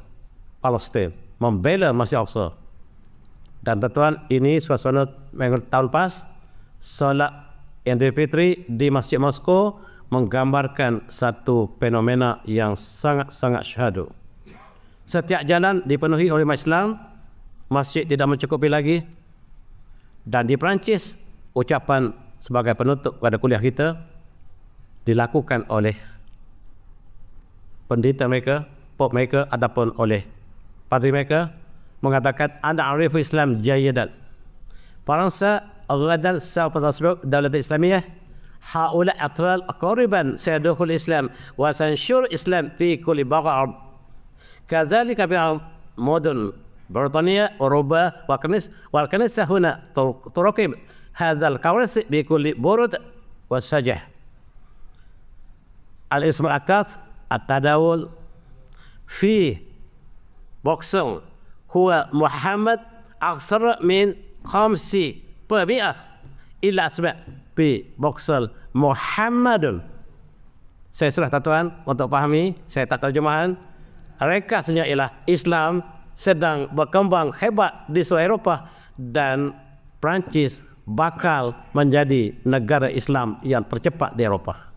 Palestin, membela Masjid Al-Aqsa. Dan tuan-tuan, ini suasana tahun pas, solat Idul Fitri di Masjid Moskow menggambarkan satu fenomena yang sangat-sangat syahdu. Setiap jalan dipenuhi oleh umat Islam, masjid tidak mencukupi lagi. Dan di Perancis, ucapan sebagai penutup pada kuliah kita dilakukan oleh pendeta mereka, pop mereka ataupun oleh padri mereka, mengatakan ana arifu Islam jayidan. Faransa غدا سوف تصبح دولة إسلامية. هؤلاء أطفال قريبا سيدخل الإسلام وسينشر الإسلام في كل بقعة. كذلك بمدن بريطانيا أوروبا والكنيسة هنا تراقب هذا الكوارث بكل برود وشجاعة. الاسم الأكثر التداول في بوكسل هو محمد أكثر من 50% إلى أسماء في بوكسل محمد. Saya serah tuan untuk pahami, saya tak terjemahan. Rekasnya ialah Islam sedang berkembang hebat di seluruh Eropah dan Perancis bakal menjadi negara Islam yang tercepat di Eropah.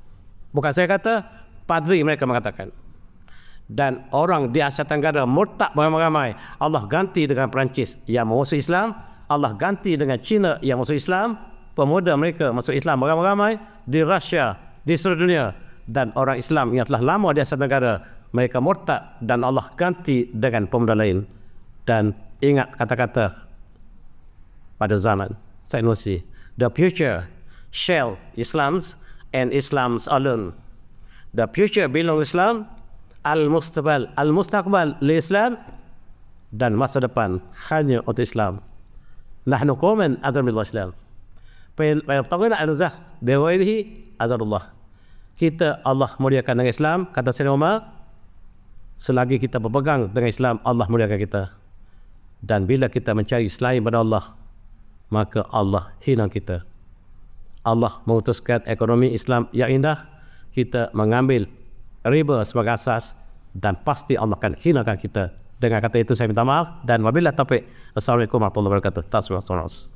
Bukan saya kata, padri mereka mengatakan. Dan orang di Asia Tenggara murtad beramai-ramai. Allah ganti dengan Perancis yang musuh Islam, Allah ganti dengan China yang musuh Islam. Pemuda mereka masuk Islam beramai-ramai di Rusia, di seluruh dunia. Dan orang Islam yang telah lama di Asia Tenggara, mereka murtad dan Allah ganti dengan pemuda lain. Dan ingat kata-kata pada zaman Sanusi, the future shall Islams and Islams alone. The future belong Islam, al-mustaqbal li Islam, dan masa depan hanya untuk Islam. Nahnu qauman azamillah Islam. Fayabtaguna al-zah biwayrihi azarullah. Kita Allah muliakan dengan Islam, kata Sayyidina Umar, selagi kita berpegang dengan Islam, Allah muliakan kita. Dan bila kita mencari selain pada Allah, maka Allah hina kita. Allah memutuskan ekonomi Islam yang indah, kita mengambil riba sebagai asas, dan pasti Allah akan hinakan kita. Dengan kata itu saya minta maaf, dan wabillahi taufiq. Assalamualaikum warahmatullahi wabarakatuh.